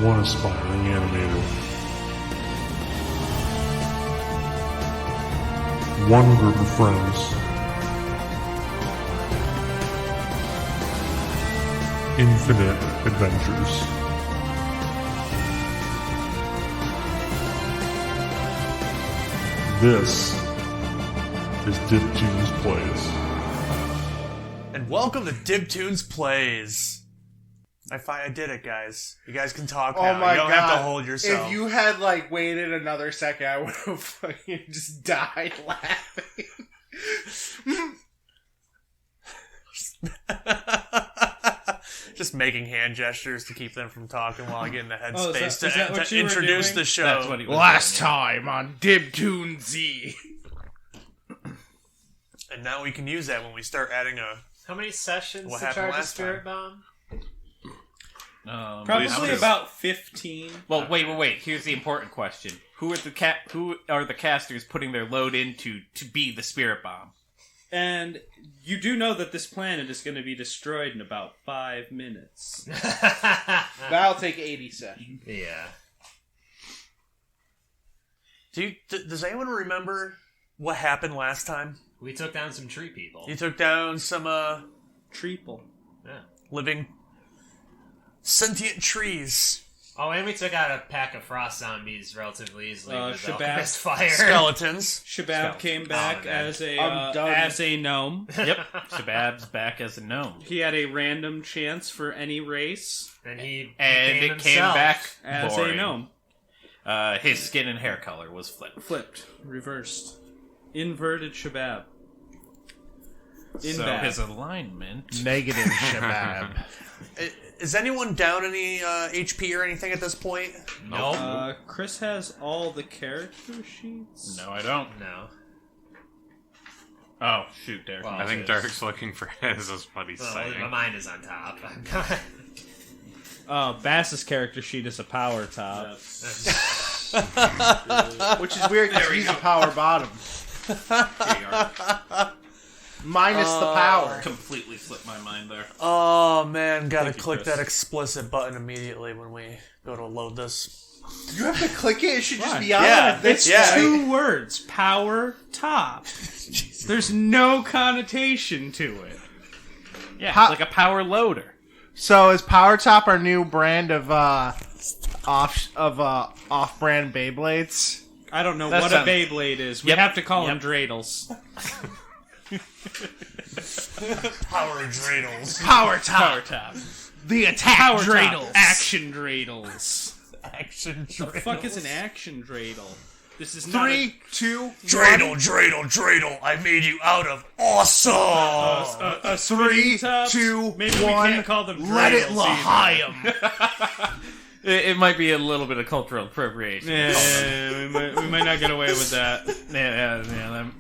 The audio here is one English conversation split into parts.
one aspiring animator, one group of friends, infinite adventures. This is DibToons Plays. And welcome to DibToons Plays. I did it, guys. You guys can talk now. My you don't God. have to hold yourself. If you had, waited another second, I would have fucking just died laughing. Just making hand gestures to keep them from talking while I get in the headspace is that what to you were introduce doing? the show. That's what he was Last doing, time on DibToons Z. And now we can use that when we start adding a... How many sessions What to happened charge a last spirit bomb? Probably about 15. Well, wait. Here's the important question: Who are the casters putting their load into to be the spirit bomb? And you do know that this planet is going to be destroyed in about 5 minutes. That'll take 80 sessions. Yeah. Does anyone remember what happened last time? We took down some tree people. You took down some Treeple. Yeah. living sentient trees. Oh, and we took out a pack of frost zombies relatively easily with Shabab. alchemist fire. Skeletons. Shabab came back man. I'm done. as a gnome. Yep, Shabab's back as a gnome, He had a random chance for any race And he and became it came himself. back as boring. a gnome. His skin and hair color was flipped. Flipped. Reversed. Inverted Shabab. So his alignment. Negative Shabab. Is anyone down any HP or anything at this point? Nope. Chris has all the character sheets. No, I don't. No. Oh shoot, Derek. Well, I think Derek's looking for his, is what he's Well, saying. my mind is on top. Bass's character sheet is a power top. Which is weird because he's a power bottom. Minus the power. Completely flipped my mind there. Oh man, gotta click Chris. that explicit button immediately when we go to load this. You have to click it. It should just Why? be on Yeah, at this yeah. point. 2 words. Power top. There's no connotation to it. Yeah, How- it's like a power loader. So is Power Top our new brand of off-brand Beyblades? I don't know That what sounds- a Beyblade is. We Yep. have to call them Yep. dreidels. Power dreidels. Power Top. Power top. The attack Power dreidels. top. Action dreidels. Action The fuck is an action dreidel? This is 3, 2, Dreidel, I made you out of awesome! not a 3, tops. 2, Maybe we 1. can't call them Let it dreidels Lahayim. It might be a little bit of cultural appropriation. Yeah, we might not get away with that. Yeah,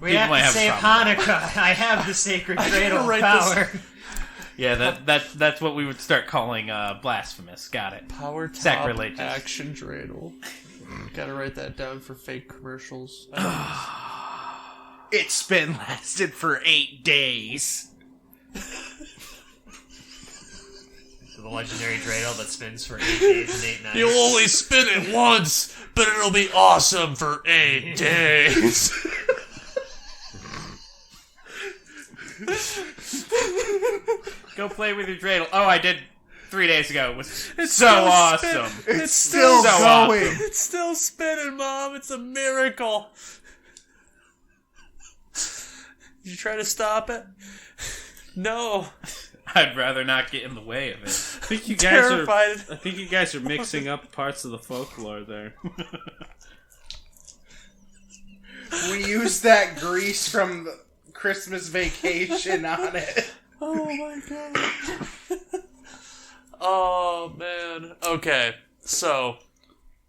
We people have might to have save a problem. Hanukkah. I have the sacred dreidel write power. Yeah, that's what we would start calling blasphemous. Got it. Power top Sacrilegious. action dreidel. Gotta write that down for fake commercials. It's been lasted for 8 days. The legendary dreidel that spins for 8 days and 8 nights. You'll only spin it once, but it'll be awesome for 8 days. Go play with your dreidel. Oh, I did 3 days ago. It was so awesome. It's still so going. It's still spinning, Mom. It's a miracle. Did you try to stop it? No. I'd rather not get in the way of it. I think you guys Terrified. I think you guys are mixing up parts of the folklore there. We used that grease from the Christmas Vacation on it. Oh my god. Oh man. Okay, so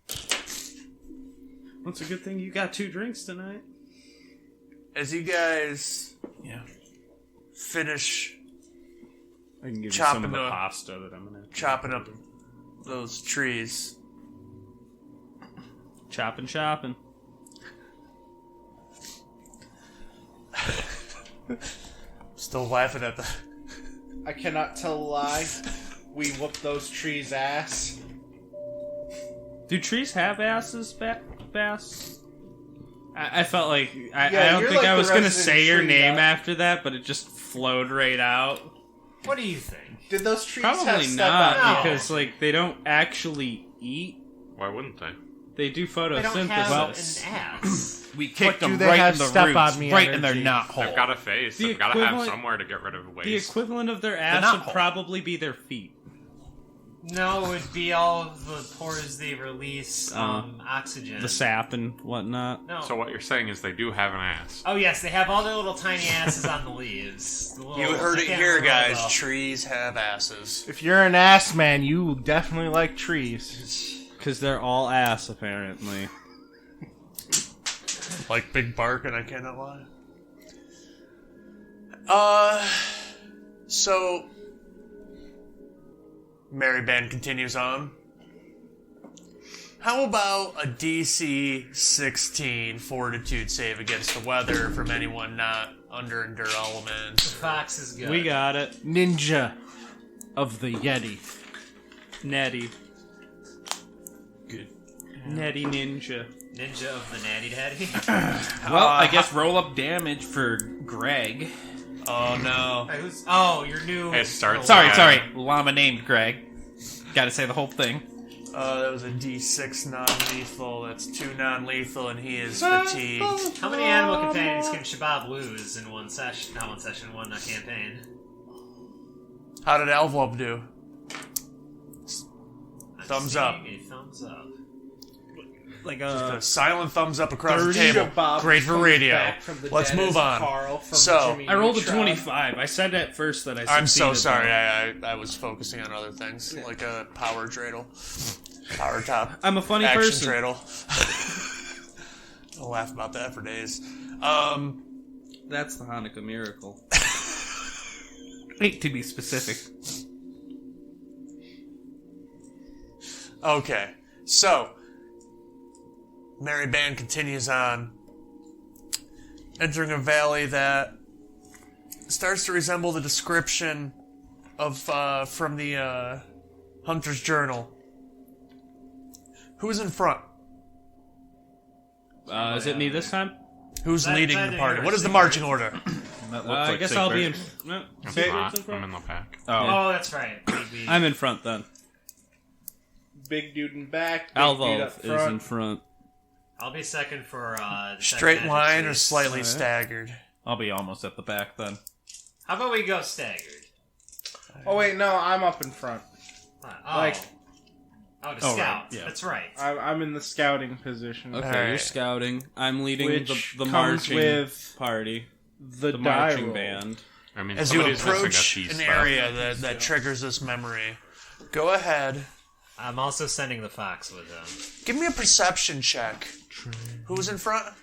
It's a good thing you got 2 drinks tonight. as you guys finish I can give Chopping you some of the the- pasta that I'm gonna chopping up those trees, chopping. still laughing at the. I cannot tell a lie. We whooped those trees' ass. Do trees have asses, Bass? I felt like I Yeah, don't you're think like I the was gonna resident say your tree name guy. after that, but it just flowed right out. What do you think? Did those trees have Probably step not, out? No. because like they don't actually eat. Why wouldn't they? They do They don't have photosynthesis. an ass. We kicked do them they right have in the step roots, on me right in their energy? knot hole. They've got a face. The They've got to have equivalent- somewhere to get rid of waste. The equivalent of their knot ass would hole. probably be their feet. No, it would be all of the pores they release oxygen. The sap and whatnot. No. So what you're saying is they do have an ass. Oh yes, they have all their little tiny asses on the leaves. The little- You heard I it can't here, remember guys. all the- Trees have asses. If you're an ass man, you definitely like trees. Because they're all ass, apparently. Like Big Bark, and I cannot lie. So Mary Band continues on. How about a DC 16 fortitude save against the weather from anyone not under Endure Element? Fox is good. We got it. Ninja of the Yeti. Nettie. Good. Nettie Ninja. Ninja of the Natty Daddy. Well, I guess roll up damage for Greg. Oh no. Wait, oh, your new. It starts- Sorry. Llama named Greg. Gotta say the whole thing. That was a D6 non-lethal. That's 2 non-lethal, and he is fatigued. How many animal companions can Shabab lose in one session? Not one session, one campaign. How did Alvlop do? I'm Thumbs seeing up. A thumbs up. Like A silent thumbs up across the 30 table. Bob Great for comes radio. back from the Let's dead move as on. Carl from So, Jimmy I rolled a Neutron. 25. I said at first that I succeeded. I'm so sorry. though. I was focusing on other things, like a power dreidel. Power top. I'm a funny Action person. dreidel. I'll laugh about that for days. That's the Hanukkah miracle. Wait to be specific. Okay, so Mary Band continues on, entering a valley that starts to resemble the description of from the Hunter's Journal. Who's in front? Is it me this time? Who's That- leading that the party? is What is the Sigbert. marching order? I guess I'll be in. No, I'm Sigbert's in not. front? I'm in the pack. Oh, that's right. We- I'm in front then. Big dude in back. Big dude Alvo up is in front. front. I'll be second for the Straight second line or magic slightly Alright. staggered? I'll be almost at the back then. How about we go staggered? Oh wait, no, I'm up in front. Oh. Like- Oh, to Oh, scout. right, yeah. That's right. I'm in the scouting position. Okay, Alright. you're scouting. I'm leading Which the comes marching with party. the The die marching roll. band. I mean, As you somebody's missing a approach piece, an though. area that triggers this memory, go ahead. I'm also sending the fox with him. Give me a perception check. Who's in front?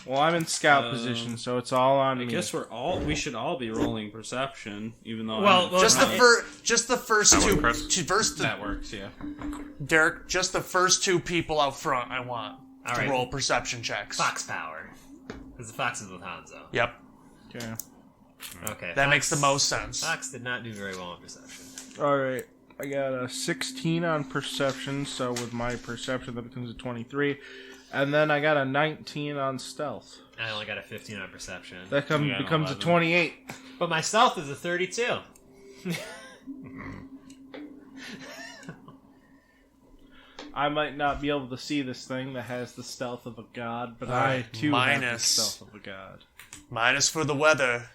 Well, I'm in scout position, so it's all on I me. guess we should all be rolling perception, even though Well, I'm Just the first That two. one, Chris? First, That works, yeah. Derek. Just the first two people out front. I want All to right. roll perception checks. Fox power. Because the fox is with Hanzo. Yep, Okay. Okay. that Fox- makes the most sense. Fox did not do very well in perception. All right. I got a 16 on perception, so with my perception that becomes a 23, and then I got a 19 on stealth. I only got a 15 on perception. That got an becomes a 11. 28. But my stealth is a 32. I might not be able to see this thing that has the stealth of a god, but I too have the minus. stealth of a god. Minus for the weather.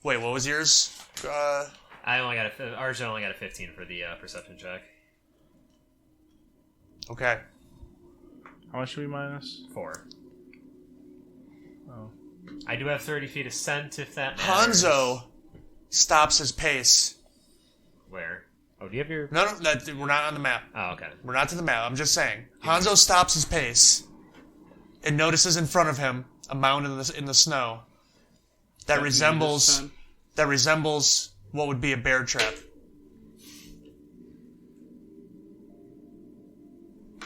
Wait, what was yours? I only got Arjun only got a 15 for the perception check. Okay. How much should we minus? 4. Oh. I do have 30 feet ascent if that matters. Hanzo stops his pace. Where? Oh, do you have your... No, we're not on the map. Oh, okay. We're not to the map. I'm just saying. Hanzo stops his pace and notices in front of him a mound in the snow that resembles what would be a bear trap.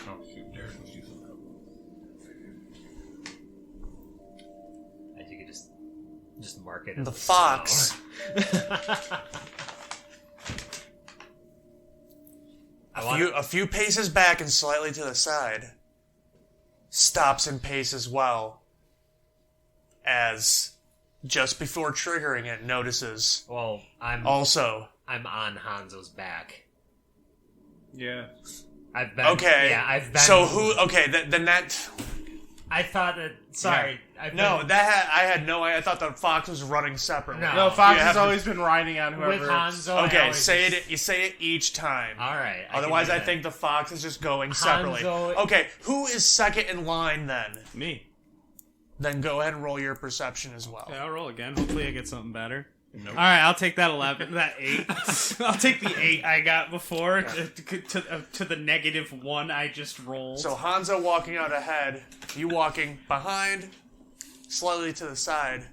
Oh, shoot, Derek was using that. I think you could just mark it. in The snow. fox A few paces back and slightly to the side. Stops and pace as well. As just before triggering it, notices. Well, I'm on Hanzo's back. Yeah. I've been. Okay. Yeah, I've been. So who? Okay, then that. I thought that. Sorry. I've No, been, I had no idea. I thought the fox was running separately. No. No, Fox You has have to- always been riding on whoever. with it's- Hanzo. I Okay, always say just- it. You say it each time. All right. Otherwise, can I do think the fox is just going separately. Hanzo- Okay, who is second in line then? Me. Then go ahead and roll your perception as well. Yeah, I'll roll again. Hopefully I get something better. All right, I'll take that 11, that 8. I'll take the 8 I got before to the -1 I just rolled. So Hanzo walking out ahead, you walking behind, slightly to the side.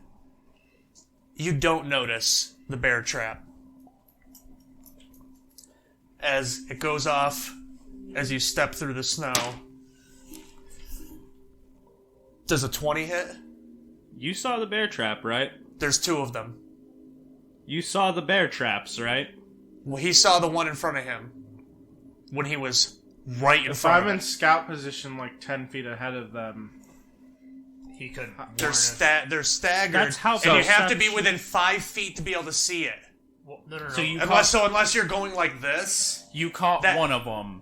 You don't notice the bear trap. As it goes off, as you step through the snow. Does a 20 hit? You saw the bear trap, right? There's 2 of them. You saw the bear traps, right? Well, he saw the one in front of him when he was right in If front I'm of in him. scout position, like 10 feet ahead of them, He could. They're staggered, That's how and you have to be perception- within 5 feet to be able to see it. No. So you Unless you're going like this. you caught That- one of them,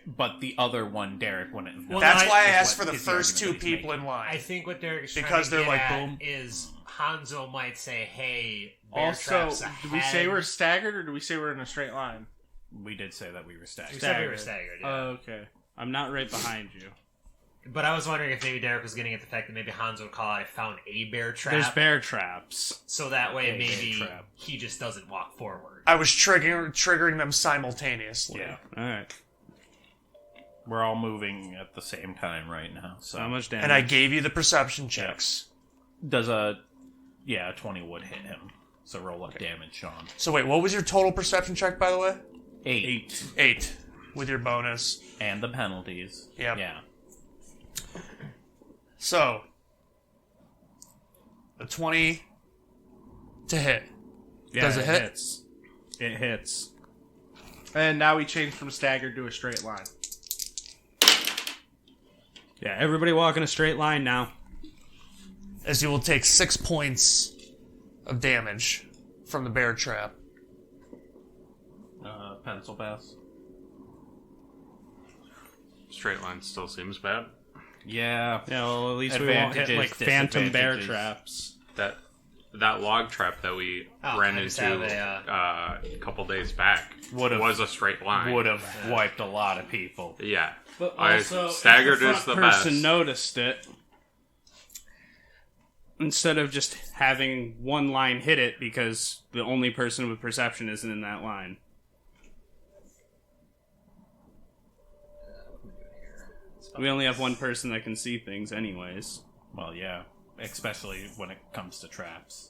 but the other one, Derek, wouldn't. Well, That's I- why I is asked what for the is the first 2 argument that he's people in line. I think what Derek is Because trying they're to like, get at boom. is Hanzo might say, "Hey, bear also, traps do we say ahead." we're staggered or do we say we're in a straight line? We did say that we were staggered. We said we were staggered. Yeah. Okay. I'm not right behind you. But I was wondering if maybe Derek was getting at the fact that maybe Hanzo would call out, "I found a bear trap," There's bear traps. so that way A maybe bear trap. he just doesn't walk forward. I was triggering them simultaneously. Yeah, All right. we're all moving at the same time right now. So How much damage? And I gave you the perception checks. does a 20 would hit him. So roll up damage, Sean. So wait, what was your total perception check, by the way? 8. 8. With your bonus. And the penalties. Yep. Yeah. So, a 20 to hit. Yeah, Does it hit? hits. It hits. And now we change from staggered to a straight line. Yeah, everybody walk in a straight line now. As you will take 6 points of damage from the bear trap. Pencil pass. Straight line still seems bad. Yeah. Yeah, well, at least we won't hit Advantages, like phantom bear disadvantages. traps. That log trap that we ran I just into have a couple days back Would've- was a straight line. Would have wiped a lot of people. Yeah. But I- also, staggered if the is front the person best. noticed it, instead of just having one line hit it because the only person with perception isn't in that line. We only have one person that can see things anyways. Well, yeah. Especially when it comes to traps.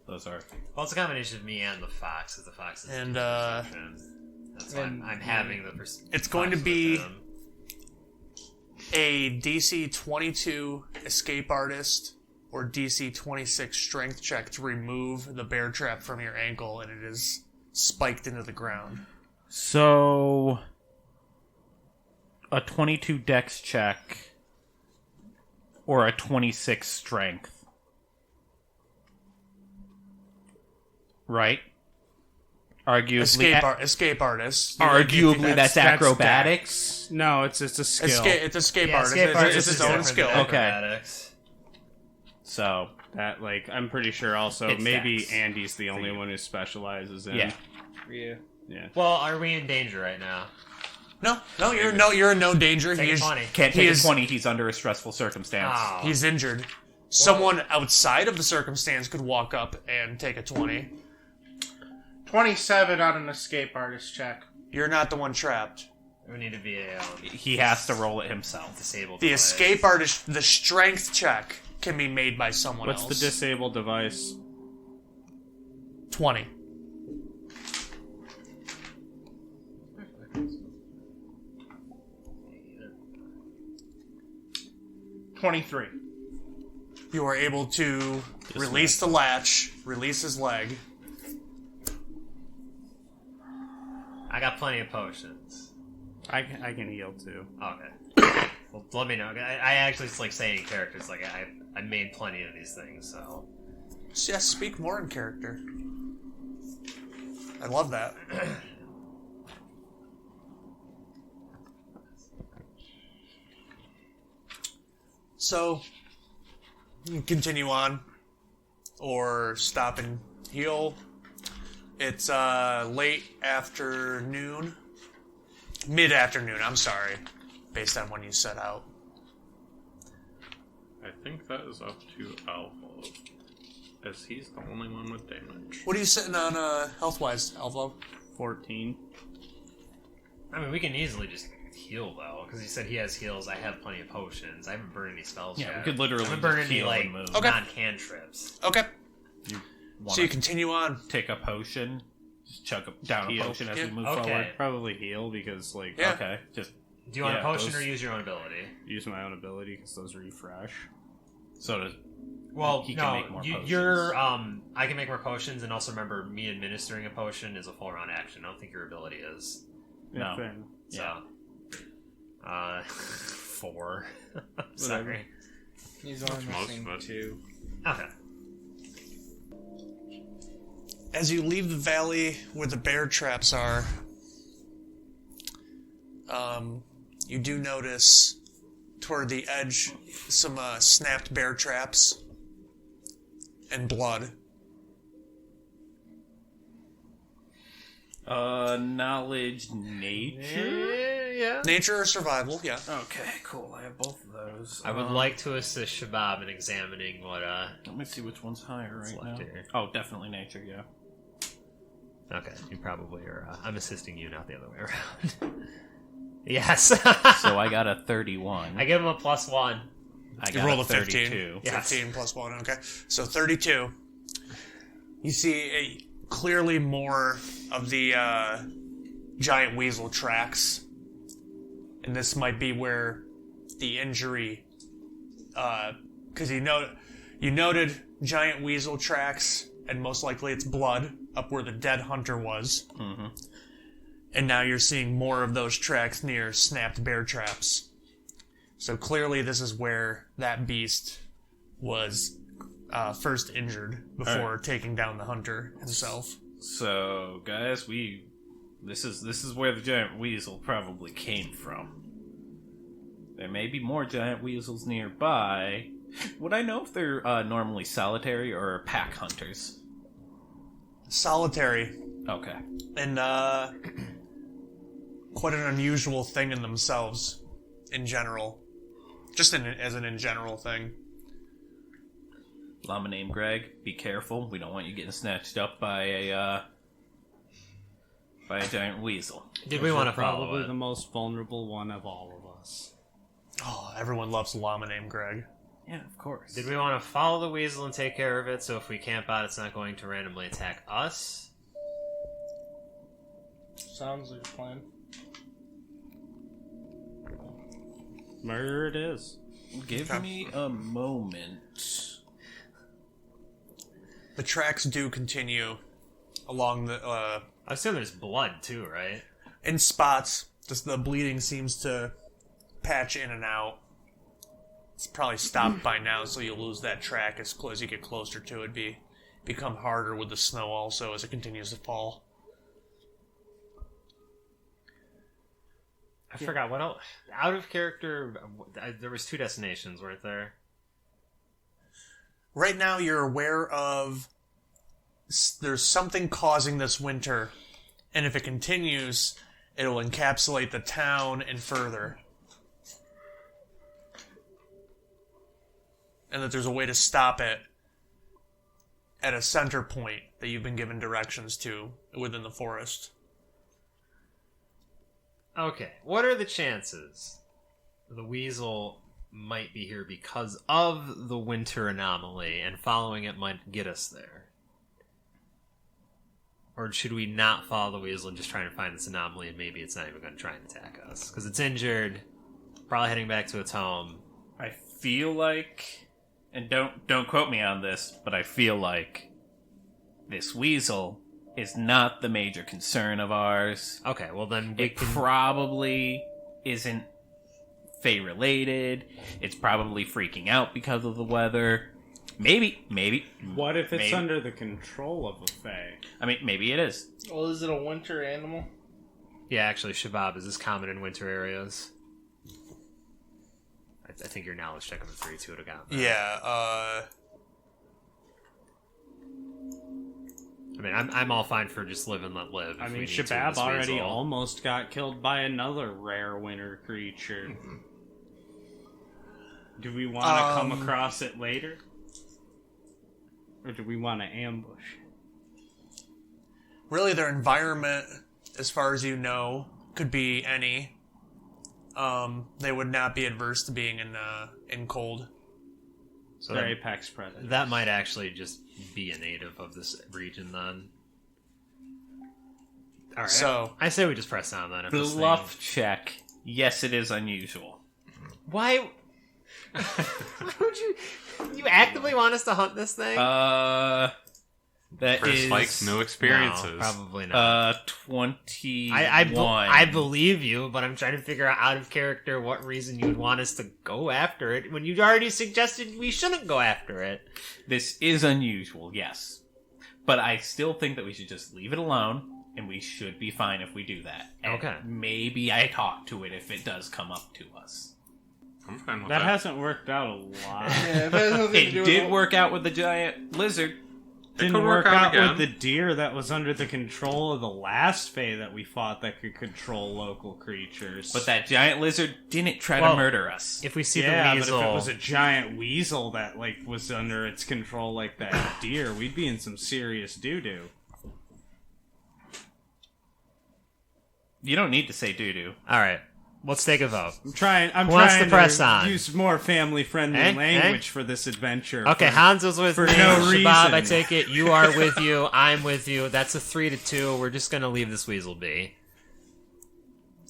Those are... Well, it's a combination of me and the fox, because the fox is. And, That's why I'm having the. It's going to fox be with them. a DC 22 escape artist or DC 26 strength check to remove the bear trap from your ankle, and it is spiked into the ground. So... a 22 dex check or a 26 strength. Right? Arguably, Escape artist. arguably that's that's acrobatics. No, it's a skill. It's escape Yeah, artist. escape artist It's is its own different skill. than Okay. acrobatics. So, That I'm pretty sure also It's maybe dex. Andy's the only one who specializes in. yeah. Yeah. Well, are we in danger right now? You're in no danger. Take He a is, 20. Can't He take is- a 20, he's under a stressful circumstance. Oh. he's injured. Someone outside of the circumstance could walk up and take a 20. 27 on an escape artist check. You're not the one trapped. We need to be a He has to roll it himself. disabled. The device. escape artist, the strength check can be made by someone What's else. the disabled device? 20. $23. You are able to release the latch, release his leg. I got plenty of potions. I can heal too. Okay. Well, let me know. I actually just like saying characters. Like I made plenty of these things, so. Yeah, speak more in character. I love that. So, you can continue on, or stop and heal. It's late afternoon. Mid-afternoon, I'm sorry, based on when you set out. I think that is up to Alpha, as he's the only one with damage. What are you sitting on health-wise, Alvo? 14. I mean, we can easily just heal though, because he said he has heals. I have plenty of potions. I haven't burned any spells yet. Yeah, we could literally I haven't burned just any heal like and move. Okay. non-cantrips. Okay, You so you continue on. take a potion, just chug down Heal. a potion as Yeah. we move Okay. forward. Probably heal because, like, Yeah. Okay, just Do you want Yeah, a potion those- or use your own ability? use my own ability because those refresh. so does Well, He can no, make more potions. you're I can make more potions, and also remember, me administering a potion is a full round action. I don't think your ability is. No. Fair enough. So, 4. Sorry. He's only Most missing of it. 2. Okay. As you leave the valley where the bear traps are, you do notice toward the edge some snapped bear traps and blood. knowledge nature. Yeah. Nature or survival, yeah. Okay, cool. I have both of those. I would like to assist Shabab in examining what Let me see which one's higher right now. left here. Oh, definitely nature. Yeah. Okay, you probably are. I'm assisting you, not the other way around. Yes. So I got a 31. I give him a +1. I You got rolled a a 15. 32. Yes. 15 plus 1, okay. So 32. You see clearly more of the giant weasel tracks. And this might be where the injury... Because you noted giant weasel tracks, and most likely it's blood, up where the dead hunter was. Mm-hmm. And now you're seeing more of those tracks near snapped bear traps. So clearly this is where that beast was first injured before taking down the hunter himself. So, guys, this is where the giant weasel probably came from. There may be more giant weasels nearby. Would I know if they're normally solitary or pack hunters? Solitary. Okay. And quite an unusual thing in themselves, in general. Just as an in general thing. Llama named Greg, be careful. We don't want you getting snatched up by a giant weasel. Did we want to Probably follow the it? most vulnerable one of all of us. Oh, everyone loves a llama named Greg. Yeah, of course. Did we want to follow the weasel and take care of it, so if we camp out, it's not going to randomly attack us? Sounds like a plan. Murder it is. Give me a moment. The tracks do continue along the... I assume there's blood, too, right? in spots. Just the bleeding seems to patch in and out. It's probably stopped by now, so you'll lose that track as you get closer to it. Become harder with the snow also as it continues to fall. I forgot what else. Out of character, there was 2 destinations, weren't there? Right now, you're aware of there's something causing this winter, and if it continues, it'll encapsulate the town and further. And that there's a way to stop it at a center point that you've been given directions to within the forest. Okay, what are the chances the weasel might be here because of the winter anomaly, and following it might get us there? Or should we not follow the weasel and just try to find this anomaly, and maybe it's not even going to try and attack us? Because it's injured, probably heading back to its home. I feel like, and don't quote me on this, but I feel like this weasel is not the major concern of ours. Okay, well then we It can... probably isn't Fae related. It's probably freaking out because of the weather. Maybe. What if it's Maybe. under the control of a Fae? I mean, maybe it is. Well, is it a winter animal? Yeah, actually, Shabab, is this common in winter areas? I think your knowledge check on the 3-2 would have gotten that. Yeah, I mean, I'm all fine for just live and let live. I if we mean, need to with Shabab this already weasel. almost got killed by another rare winter creature. Do we want to come across it later? Or do we want to ambush? really their environment, as far as you know, could be any. They would not be adverse to being in cold. So They're that, apex predators. that might actually just be a native of this region then. All right. So- I say we just press on then. If this thing- Bluff check. Yes, it is unusual. Why? Why would you? You actively want us to hunt this thing? That Chris is likes new experiences. No, probably not. 21. I believe you, but I'm trying to figure out of character what reason you'd want us to go after it when you already suggested we shouldn't go after it. This is unusual, yes. But I still think that we should just leave it alone, and we should be fine if we do that. And Okay. maybe I talk to it if it does come up to us. I'm fine with That that. hasn't worked out a lot. Yeah, if it has nothing to It do with did work out with the giant lizard. Didn't could work work out out with again. the deer that was under the control of the last Fae that we fought that could control local creatures. But that giant lizard didn't try Well, to murder us. If we see yeah, the weasel, but if it was a giant weasel that was under its control like that deer, we'd be in some serious doo-doo. You don't need to say doo-doo. all right, let's take a vote. I'm Who wants trying to press to on? use more family-friendly Eh? language for this adventure. Okay, for- Hanzo's with for me. no Shabab, reason. I take it you are with you. I'm with you. That's a 3-2. We're just gonna leave this weasel be.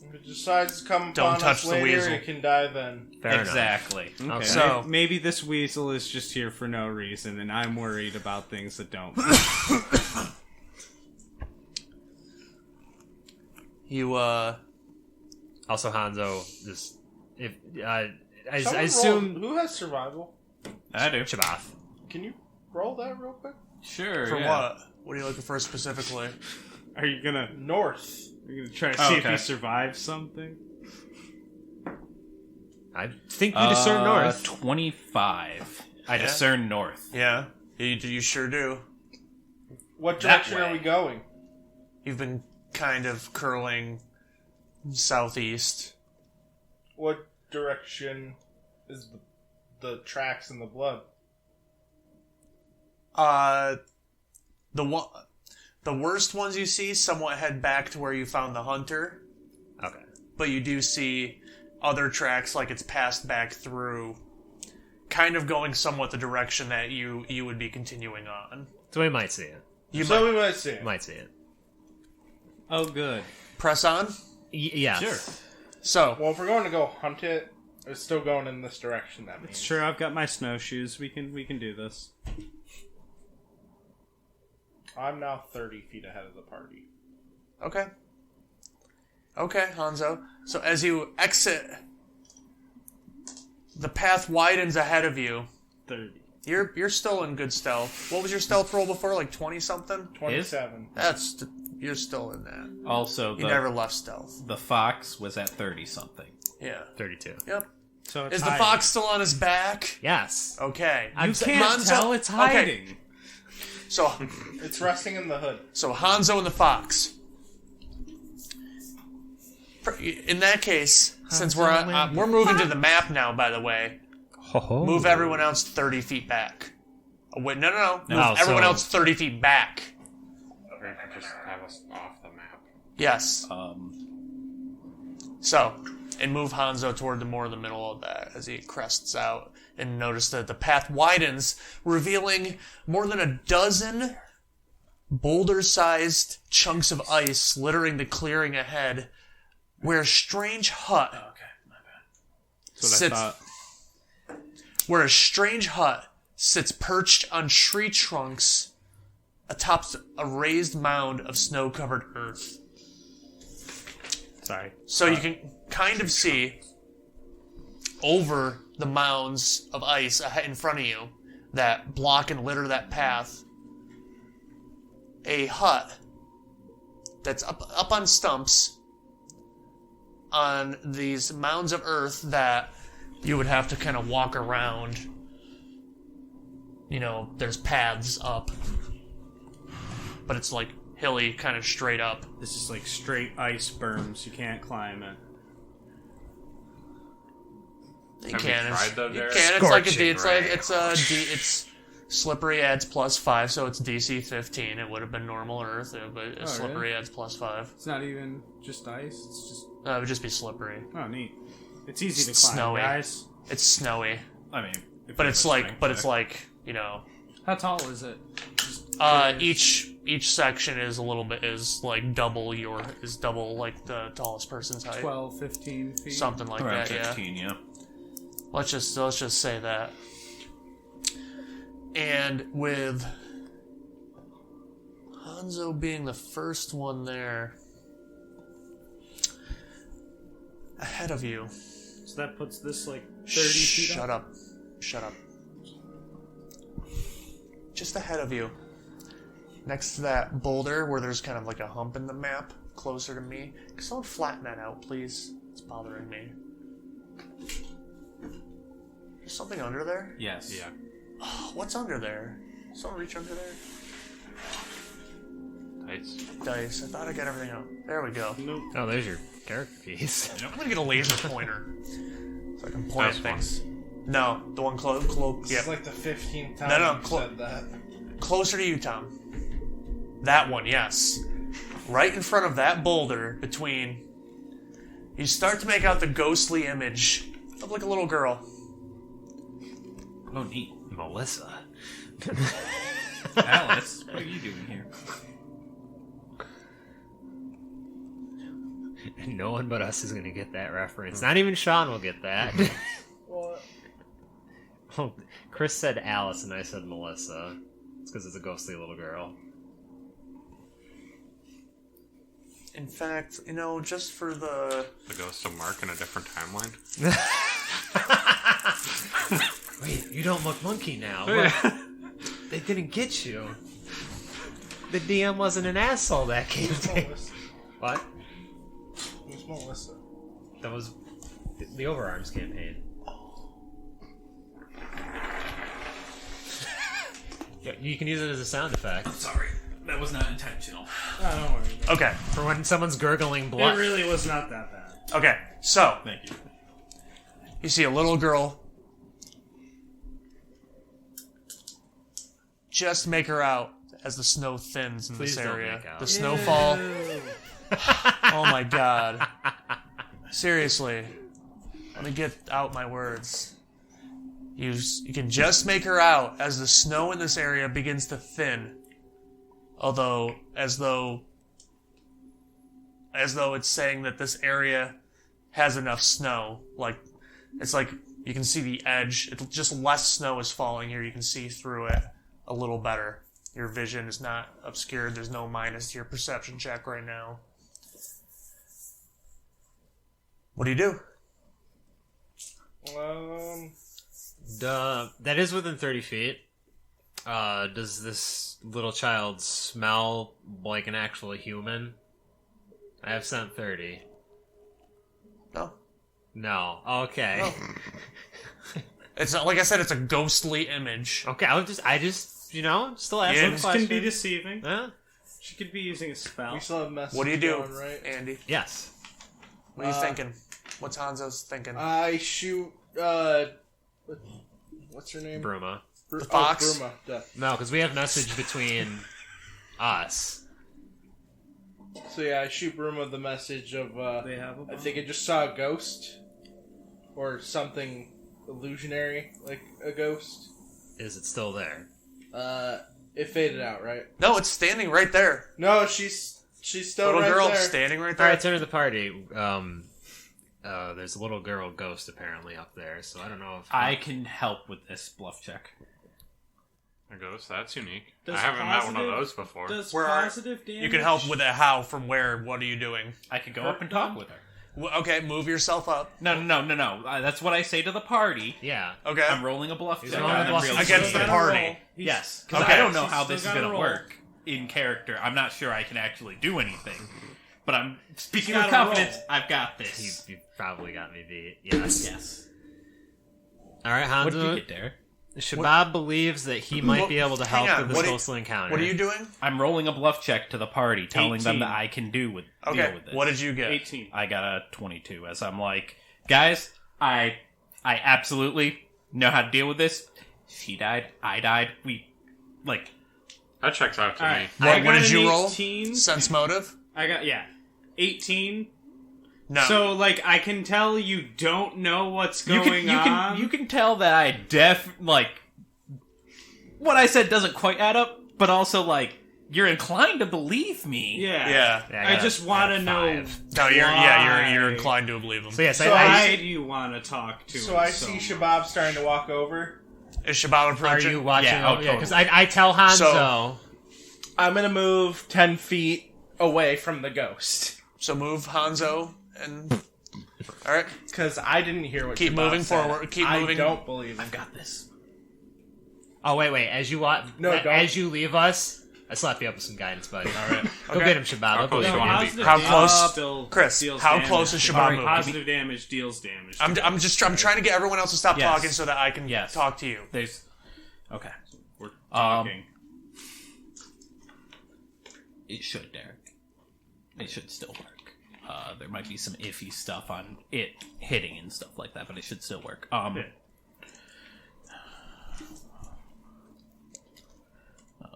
If it decides to come Don't upon touch us the later, weasel. it can die then. Fair enough. Exactly. Okay. So- maybe this weasel is just here for no reason, and I'm worried about things that don't. You Also, Hanzo, just if I Someone assume roll- who has survival? I do. Shabbat. Can you roll that real quick? Sure. for yeah. what? What are you looking for specifically? Are you gonna North. try to Oh, see if okay. he survives something? I think you discern north. 25. I Yeah. discern north. Yeah, you sure do. What That direction are way. we going? You've been kind of curling southeast. What direction is the tracks in the blood? The worst ones you see somewhat head back to where you found the hunter, Okay. but you do see other tracks like it's passed back through, kind of going somewhat the direction that you would be continuing on. So we might see it. You So might we might see it. Might see it. Oh, good. press on. Yes. Sure. So Well, if we're going to go hunt it, it's still going in this direction. That means. Sure, I've got my snowshoes. We can do this. I'm now 30 feet ahead of the party. okay, Hanzo. So as you exit, the path widens ahead of you. 30. You're still in good stealth. What was your stealth roll before? Like 20 something? 27. You're still in that. Also, You never left stealth. the fox was at 30-something. Yeah. 32. Yep. So it's Is the hiding. fox still on his back? Yes. Okay. You can't tell it's hiding. Okay. So It's resting in the hood. Hanzo and the fox. In that case, since we're moving to the map now, by the way, move everyone else 30 feet back. Oh, wait, no. Move No, everyone so- else 30 feet back. Or just have us off the map. Yes. So, and move Hanzo toward the more of the middle of that as he crests out, and notice that the path widens, revealing more than a dozen boulder-sized chunks of ice littering the clearing ahead, where a strange hut That's what I sits. thought. Where a strange hut sits perched on tree trunks atop a raised mound of snow-covered earth. Sorry. So you can kind of see over the mounds of ice in front of you that block and litter that path a hut that's up on stumps on these mounds of earth that you would have to kind of walk around. You know, there's paths up, but it's like hilly, kind of straight up. This is like straight ice berms. You can't climb it. You Have you can. tried that, You Derek? can. It's like Scorching it's slippery adds +5, so it's DC 15. It would have been normal Earth, but slippery adds +5. It's not even just ice. It's just It would just be slippery. neat. It's easy It's to climb, snowy. guys. It's snowy, I mean, if but you it's have a like, strength but it's check. like, you know, How tall is it? each section is like double like the tallest person's height. 12, 15 feet. Something like Around that, yeah. 15, yeah. Let's just say that. And with Hanzo being the first one there, ahead of you. So that puts this like 30 feet Shut up. up. Shut up. Just ahead of you. Next to that boulder where there's kind of like a hump in the map, closer to me. Can someone flatten that out, please? It's bothering me. There's something under there? Yes. Yeah. Oh, what's under there? Someone reach under there? Dice. Dice. I thought I got everything out. There we go. Nope. Oh, there's your character piece. I'm gonna get a laser pointer. So I can point This at things. No, the one close. This Yeah. is like the 15th time No, you clo- said that. Closer to you, Tom. That one, yes. Right in front of that boulder, between... You start to make out the ghostly image of like a little girl. Oh, neat. Melissa. Alice, what are you doing here? No one but us is gonna get that reference. Not even Sean will get that. What? Well, Chris said Alice and I said Melissa. It's because it's a ghostly little girl. In fact, you know, just for the... The ghost of Mark in a different timeline. Wait, you don't look monkey now. What? They didn't get you. The DM wasn't an asshole that game. Melissa. What? Who's Melissa? That was the Overarms campaign. Yeah, you can use it as a sound effect. Sorry, that was not intentional. Oh, don't worry. Okay, For when someone's gurgling blood. It really was not that bad. okay. So, Thank you. you see a little girl. Just make her out as the snow thins in Please this don't area. make out. The snowfall. Oh my god. Seriously. Let me get out my words. You can just make her out as the snow in this area begins to thin. Although, as though it's saying that this area has enough snow. Like, it's like you can see the edge. It's just less snow is falling here. You can see through it a little better. Your vision is not obscured. There's no minus to your perception check right now. What do you do? That is within 30 feet. Does this little child smell like an actual human? I have sent 30. No. No. Okay. No. It's not, like I said, it's a ghostly image. Okay, I just, still asking Yeah, the This question. can be deceiving. Huh? She could be using a spell. We still have messages What do you do, going, right? Andy? Yes. What are you thinking? What's Hanzo's thinking? I shoot, what's her name? Bruma. The fox? Bruma. Yeah. No, because we have message between us. So yeah, I shoot Bruma the message of, They have a I think I just saw a ghost. Or something illusionary, like a ghost. Is it still there? It faded out, right? No, it's standing right there. No, she's still Little right girl there. standing right All there. right, turn to the party. There's a little girl ghost apparently up there, so I don't know if I can help with this bluff check. A ghost? That's unique. Does I haven't met one of positive- those before. Does Where are- positive damage? You can help with a how from where. What are you doing? I could go up and talk with her. Okay, move yourself up. No. That's what I say to the party. Yeah. Okay. I'm rolling a bluff check rolling a on them bluff real check. quick. Against the party. Yes, because Okay. I don't know how Still this is gotta going to roll. work in character. I'm not sure I can actually do anything. But I'm speaking He's with gotta confidence. roll. I've got this. You probably got me beat. Yes. Yes. All right, What did you Hanzo. get, Derek? Shabab believes that he might be able to hang help on, with this what do you- ghostly encounter. What are you doing? I'm rolling a bluff check to the party, telling them 18. that I can deal with Okay. this. What did you get? 18. I got a 22. As I'm like, guys, I absolutely know how to deal with this. She died. I died. We like. That checks out to All me. right. What- I what got did an you roll? 18. Sense motive? I got 18. No. So like I can tell you don't know what's going on. You can tell that I what I said doesn't quite add up, but also like you're inclined to believe me. Yeah. Yeah. Yeah, I got just a- want to got a know. 5. No, you're why. inclined to believe him. So yes, So Why do you want to talk to him? So I see Shabab starting to walk over. Is Shabab Are approaching? you watching? Yeah, oh, Because totally. I tell Hanzo. So- I'm gonna move 10 feet away from the ghost. So move Hanzo and. All right. Because I didn't hear what Keep Shabab moving said. forward. Keep moving. I don't believe I've got this. Oh wait. As you No, don't. as you leave us, I slap you up with some guidance, buddy. All right. Go Okay. get him, Shabab. How I'll close go you get him. wanna be? Positive How damage close- still Chris, deals how damage. close is Shabab moving? Positive damage deals damage. I'm trying to get everyone else to stop Yes. talking so that I can Yes. talk to you. There's okay. We're talking. It should, Derek. It should still work. There might be some iffy stuff on it hitting and stuff like that, but it should still work.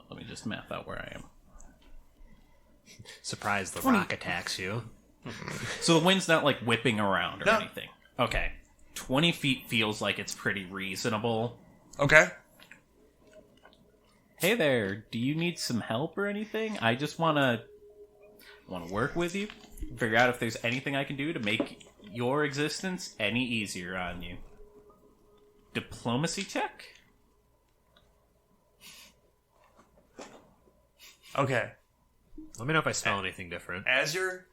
Let me just math out where I am. Surprise! The rock attacks you. So the wind's not like whipping around or No. anything. Okay. 20 feet feels like it's pretty reasonable. Okay. Hey there, do you need some help or anything? I just want to work with you, figure out if there's anything I can do to make your existence any easier on you. Diplomacy check? Okay. Let me know if I smell anything different. As you're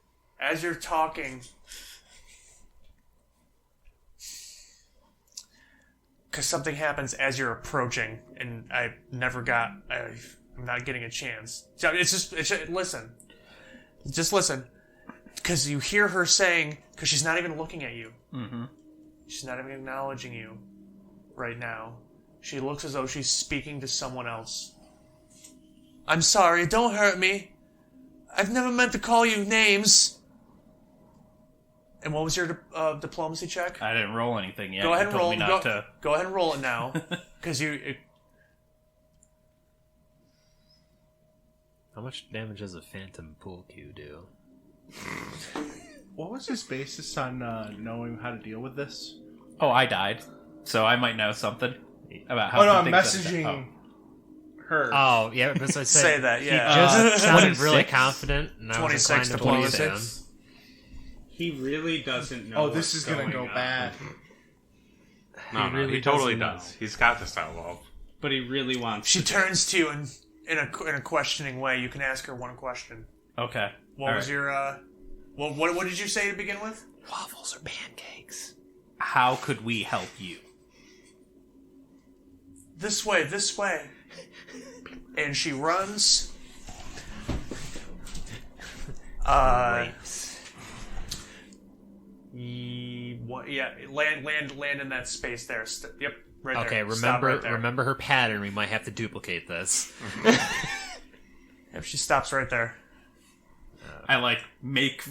talking, because something happens as you're approaching, and I'm not getting a chance. So listen, just listen, because you hear her saying, because she's not even looking at you. Mm-hmm. She's not even acknowledging you right now. She looks as though she's speaking to someone else. I'm sorry, don't hurt me. I've never meant to call you names. And what was your diplomacy check? I didn't roll anything yet. Go ahead You and told roll. me not to. Go ahead and roll it now, because How much damage does a phantom pool cue do? What was his basis on knowing how to deal with this? Oh, I died. So I might know something about how Oh no, to I'm think that- messaging her. Oh yeah, but I said say that. He Yeah. just sounded really 26. confident, and I was 26 inclined to believe him. diplomacy. He really doesn't know. Oh, this what's is gonna going go on. bad. No, really he totally doesn't does. know. He's got this out well. But he really wants. She to turns to you in a questioning way. You can ask her one question. Okay. What All was right. your what did you say to begin with? Waffles or pancakes? How could we help you? This way, this way. And she runs. What? Yeah, land in that space there. Yep, right there. Okay, Stop right there. remember her pattern. We might have to duplicate this. Yep, she stops right there. I make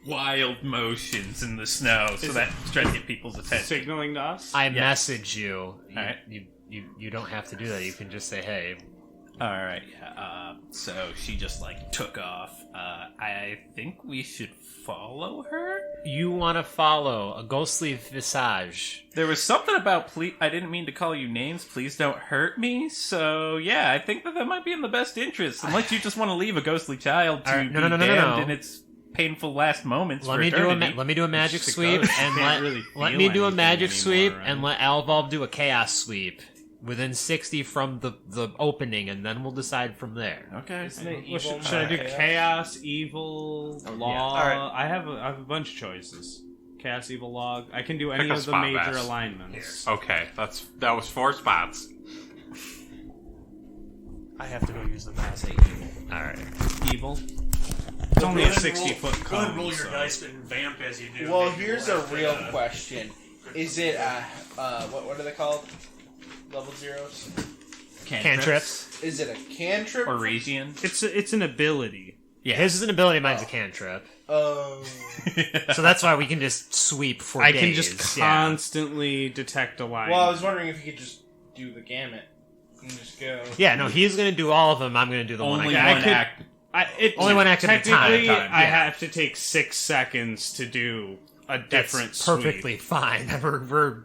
wild motions in the snow so that try to get people's attention. signaling to us. I message you. Alright. You don't have to do that. You can just say, "Hey, All right. So she just took off. I think we should follow her. you want to follow a ghostly visage." There was something about please. I didn't mean to call you names. Please don't hurt me. So yeah, I think that might be in the best interest. Unless you just want to leave a ghostly child to All right, be no, no, no, no, damned no. in its painful last moments. Let for me eternity. do a magic Just a sweep ghost and can't really let feel me do a anything magic anymore, sweep right? and let Alvolve do a chaos sweep. within 60 from the opening, and then we'll decide from there. Okay. Isn't it Well, evil? should I do chaos, evil, law? Alright. I have a bunch of choices. Chaos, evil, log. I can do any Pick a of the spot, major Bass. alignments. Okay, that was 4 spots. I have to go use the math. All right. Evil. It's only a 60-foot Go ahead and cone. roll your so- dice and vamp as you do. Well, Maybe here's we'll a have to, real question. Is it what are they called? Level zeros? Cantrips. Is it a cantrip? Or Region. It's an ability. Yeah, his is an ability, mine's a cantrip. Oh. So that's why we can just sweep for I days. can just yeah. constantly detect a line. Well, I was wondering if you could just do the gamut and just go. Yeah, no, he's gonna do all of them. I'm gonna do the one Only I got. one could- act. Only one act at a time. Technically, I yeah. have to take 6 seconds to do a That's different perfectly sweep. fine. We're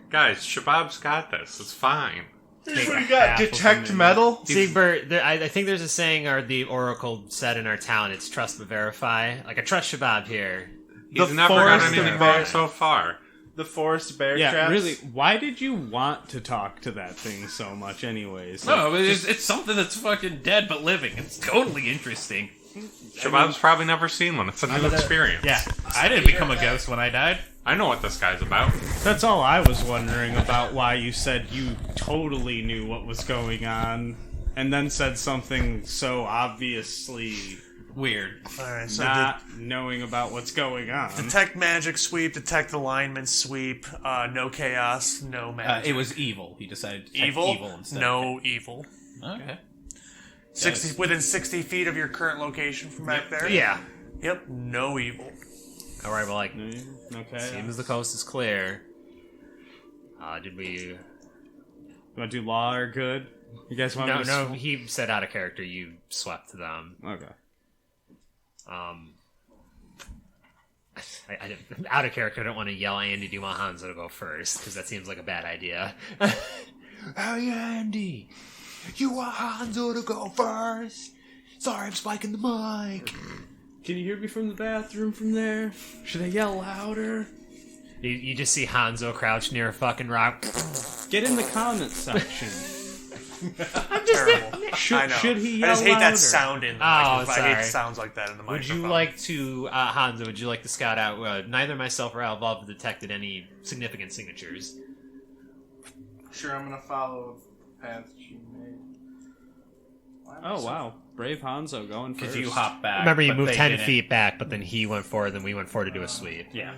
Guys, Shabab's got this. It's fine. Here's what you got. half of Detect them. metal. Siegbert, I think there's a saying, or the Oracle said in our town, it's trust but verify. Like, I trust Shabab here. He's The never got forest anything of wrong bear- so far. The forest bear Yeah, traps. really. Why did you want to talk to that thing so much, anyways? No, but it's something that's fucking dead but living. It's totally interesting. Shabab's probably never seen one. It's a new experience. Yeah, I didn't become a ghost when I died. I know what this guy's about. That's all I was wondering about. Why you said you totally knew what was going on, and then said something so obviously Weird. Alright, so not knowing about what's going on. detect magic sweep, detect alignment sweep, no chaos, no magic. It was evil. He decided to detect evil? evil instead. No evil. Okay. 60 within 60 feet of your current location from back there? Yeah. Yep, no evil. Alright, well, like, Okay. seems the coast is clear. Did we... You want to do law or good? You guys want me to No, he said out of character, you swept them. Okay. I didn't, out of character, I don't want to yell, Andy, do you want Hanzo to go first? Because that seems like a bad idea. Hey, Andy, you want Hanzo to go first? Sorry, I'm spiking the mic. Can you hear me from the bathroom from there? Should I yell louder? You just see Hanzo crouched near a fucking rock. Get in the comment section. Terrible. I know. Should he I yell just hate louder? that sound in the Oh, microphone. I sorry. hate sounds like that in the Would microphone. you like to, Hanzo, would you like to scout out, neither myself or Alval have detected any significant signatures. Sure, I'm gonna follow the path she made. Why am I Oh so- wow, brave Hanzo going first. Because you hop back. Remember, you but moved they 10 didn't. feet back, but then he went forward, then we went forward to do a sweep. Yeah.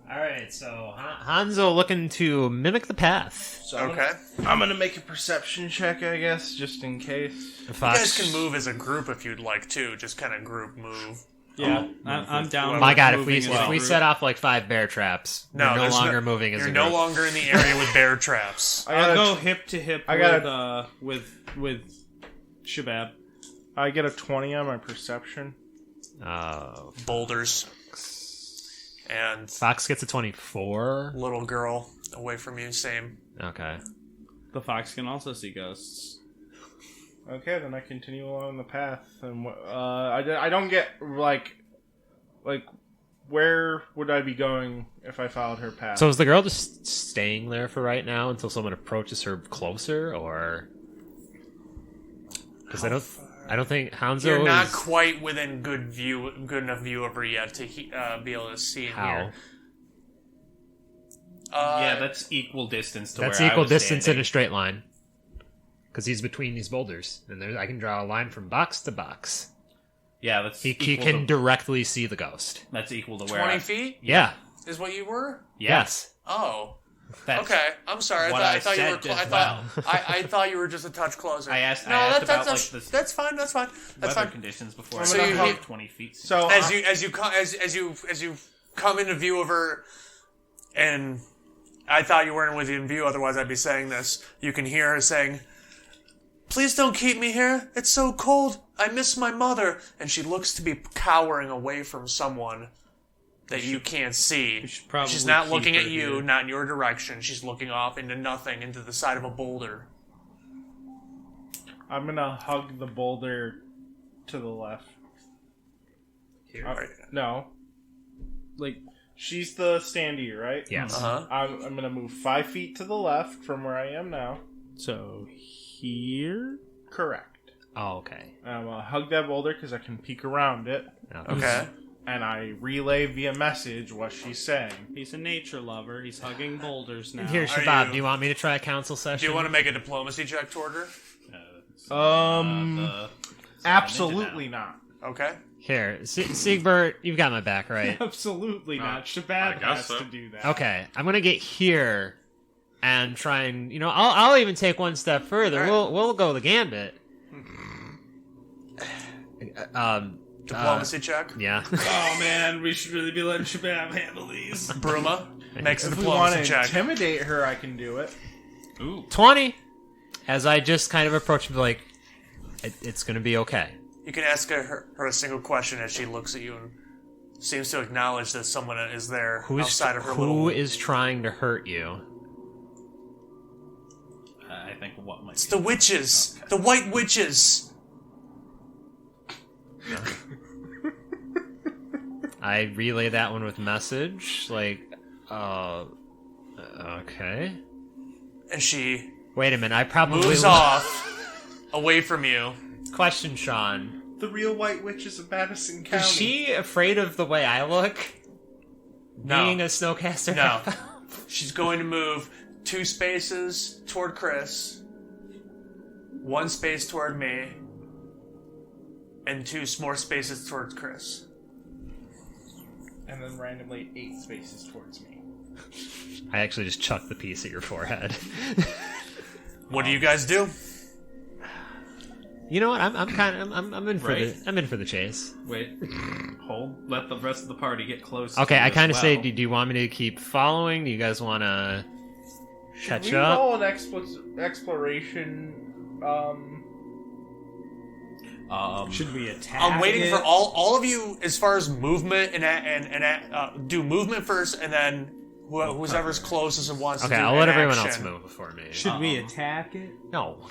Alright, so Hanzo looking to mimic the path. So I'm Okay. I'm gonna make a perception check, I guess, just in case. You guys can move as a group if you'd like to. Just kind of group move. Yeah, I'm down. My with god, if moving we, as a if we group. set off like 5 bear traps, No, we're no there's longer moving as You're a no group. longer in the area with bear traps. I'll go hip to hip I got with Shabab. I get a 20 on my perception. Boulders. And Fox gets a 24. little girl away from you, same. Okay. The fox can also see ghosts. Okay, then I continue along the path, and I don't get like where would I be going if I followed her path? So is the girl just staying there for right now until someone approaches her closer, or? Because I don't think Hanzo You're not is... quite within good enough view of her yet to be able to see in How? here. Yeah, that's equal distance to That's where I equal was distance in standing. a straight line. Because he's between these boulders, and I can draw a line from box to box. Yeah, that's He equal can to, directly see the ghost. that's equal to where 20 I, feet Yeah. is what you were? Yes. Oh. That's Okay, I'm sorry. what I thought you were. I said as I thought you were just a touch closer. I asked about, that's like, the that's fine. That's fine. That's weather fine. conditions before So I you- got 20 feet. so As you come into view of her, and I thought you weren't within view. Otherwise, I'd be saying this. You can hear her saying, "Please don't keep me here. It's so cold. I miss my mother." And she looks to be cowering away from someone that you can't see. should probably She's not keep looking her at you, here. not in your direction. She's looking off into nothing, into the side of a boulder. I'm gonna hug the boulder to the left. Right. No, like She's the standee, right? Yes. I'm going to move 5 feet to the left from where I am now. So here? Correct. Oh, okay. I'm going to hug that boulder because I can peek around it. Okay. And I relay via message what she's saying. He's a nature lover. He's hugging boulders now. Here, Are Shabab, you- do you want me to try a council Do session? you want to make a diplomacy check toward her? Absolutely not. Okay. Here, Siegbert, you've got my back, right? Absolutely not. I Shabab guess has so. to do that. Okay, I'm gonna get here and try and I'll even take one step further. All right. We'll go the gambit. Diplomacy check. Yeah. Oh man, we should really be letting Shabab handle these. Bruma makes a If we want diplomacy to check. intimidate her, I can do it. Ooh. 20. As I just kind of approach him, like, it's gonna be okay. You can ask her a single question as she looks at you and seems to acknowledge that someone is there outside of her little... Who is trying to hurt you? I think what might It's the witches! The white witches! I relay that one with message, like, okay. And she Wait a minute, I probably moves off away from you. Question, Sean. The real white witches of Madison County. Is she afraid of the way I look? No. Being a snowcaster? No. She's going to move 2 spaces toward Chris, 1 space toward me, and 2 more spaces towards Chris. And then randomly 8 spaces towards me. I actually just chucked the piece at your forehead. What do you guys do? You know what? I'm in for Right. I'm in for the chase. Wait. Hold. Let the rest of the party get close. Okay, to I as kind of say, well. do you want me to keep following? Do you guys want to catch we up? roll an exploration. Should we attack? I'm waiting it? for all of you as far as movement and do movement first, and then whoever's closest and wants to Okay, do I'll let an everyone else action. move before me. Should we attack it? No.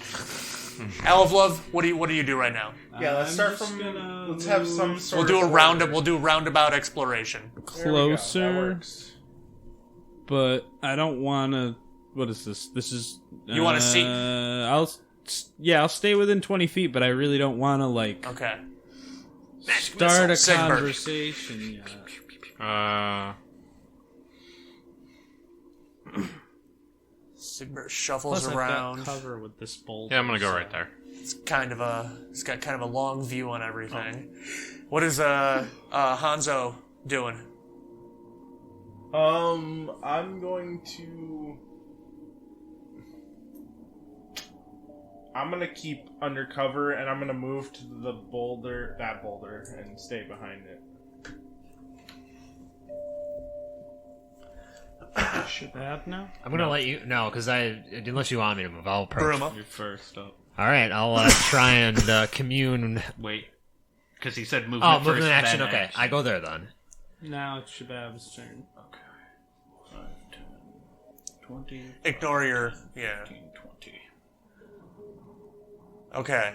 Owl of Love, what do you do right now? Yeah, let's I'm start just from. gonna Let's have some move sort We'll do of a roundup. order. We'll do roundabout exploration. There we go, that closer. works. But I don't want to. What is this? This is. You wanna see- I'll stay within 20 feet, but I really don't want to Okay. start a Sigvert. conversation. Sigbert shuffles Plus, I've got cover with this boulder. Yeah, I'm gonna go right there. It's got kind of a long view on everything. What is Hanzo doing? I'm going to. I'm gonna keep undercover, and I'm gonna move to that boulder, and stay behind it. Shabab now? I'm gonna let you because unless you want me to move, I'll approach. Bruma. You're first up. All right, I'll try and commune. Wait. Because he said movement Oh, first. movement action. then Okay, action. I go there then. Now it's Shabab's turn. Okay. 5, 10, 20. Ignore your 15, 20. Okay.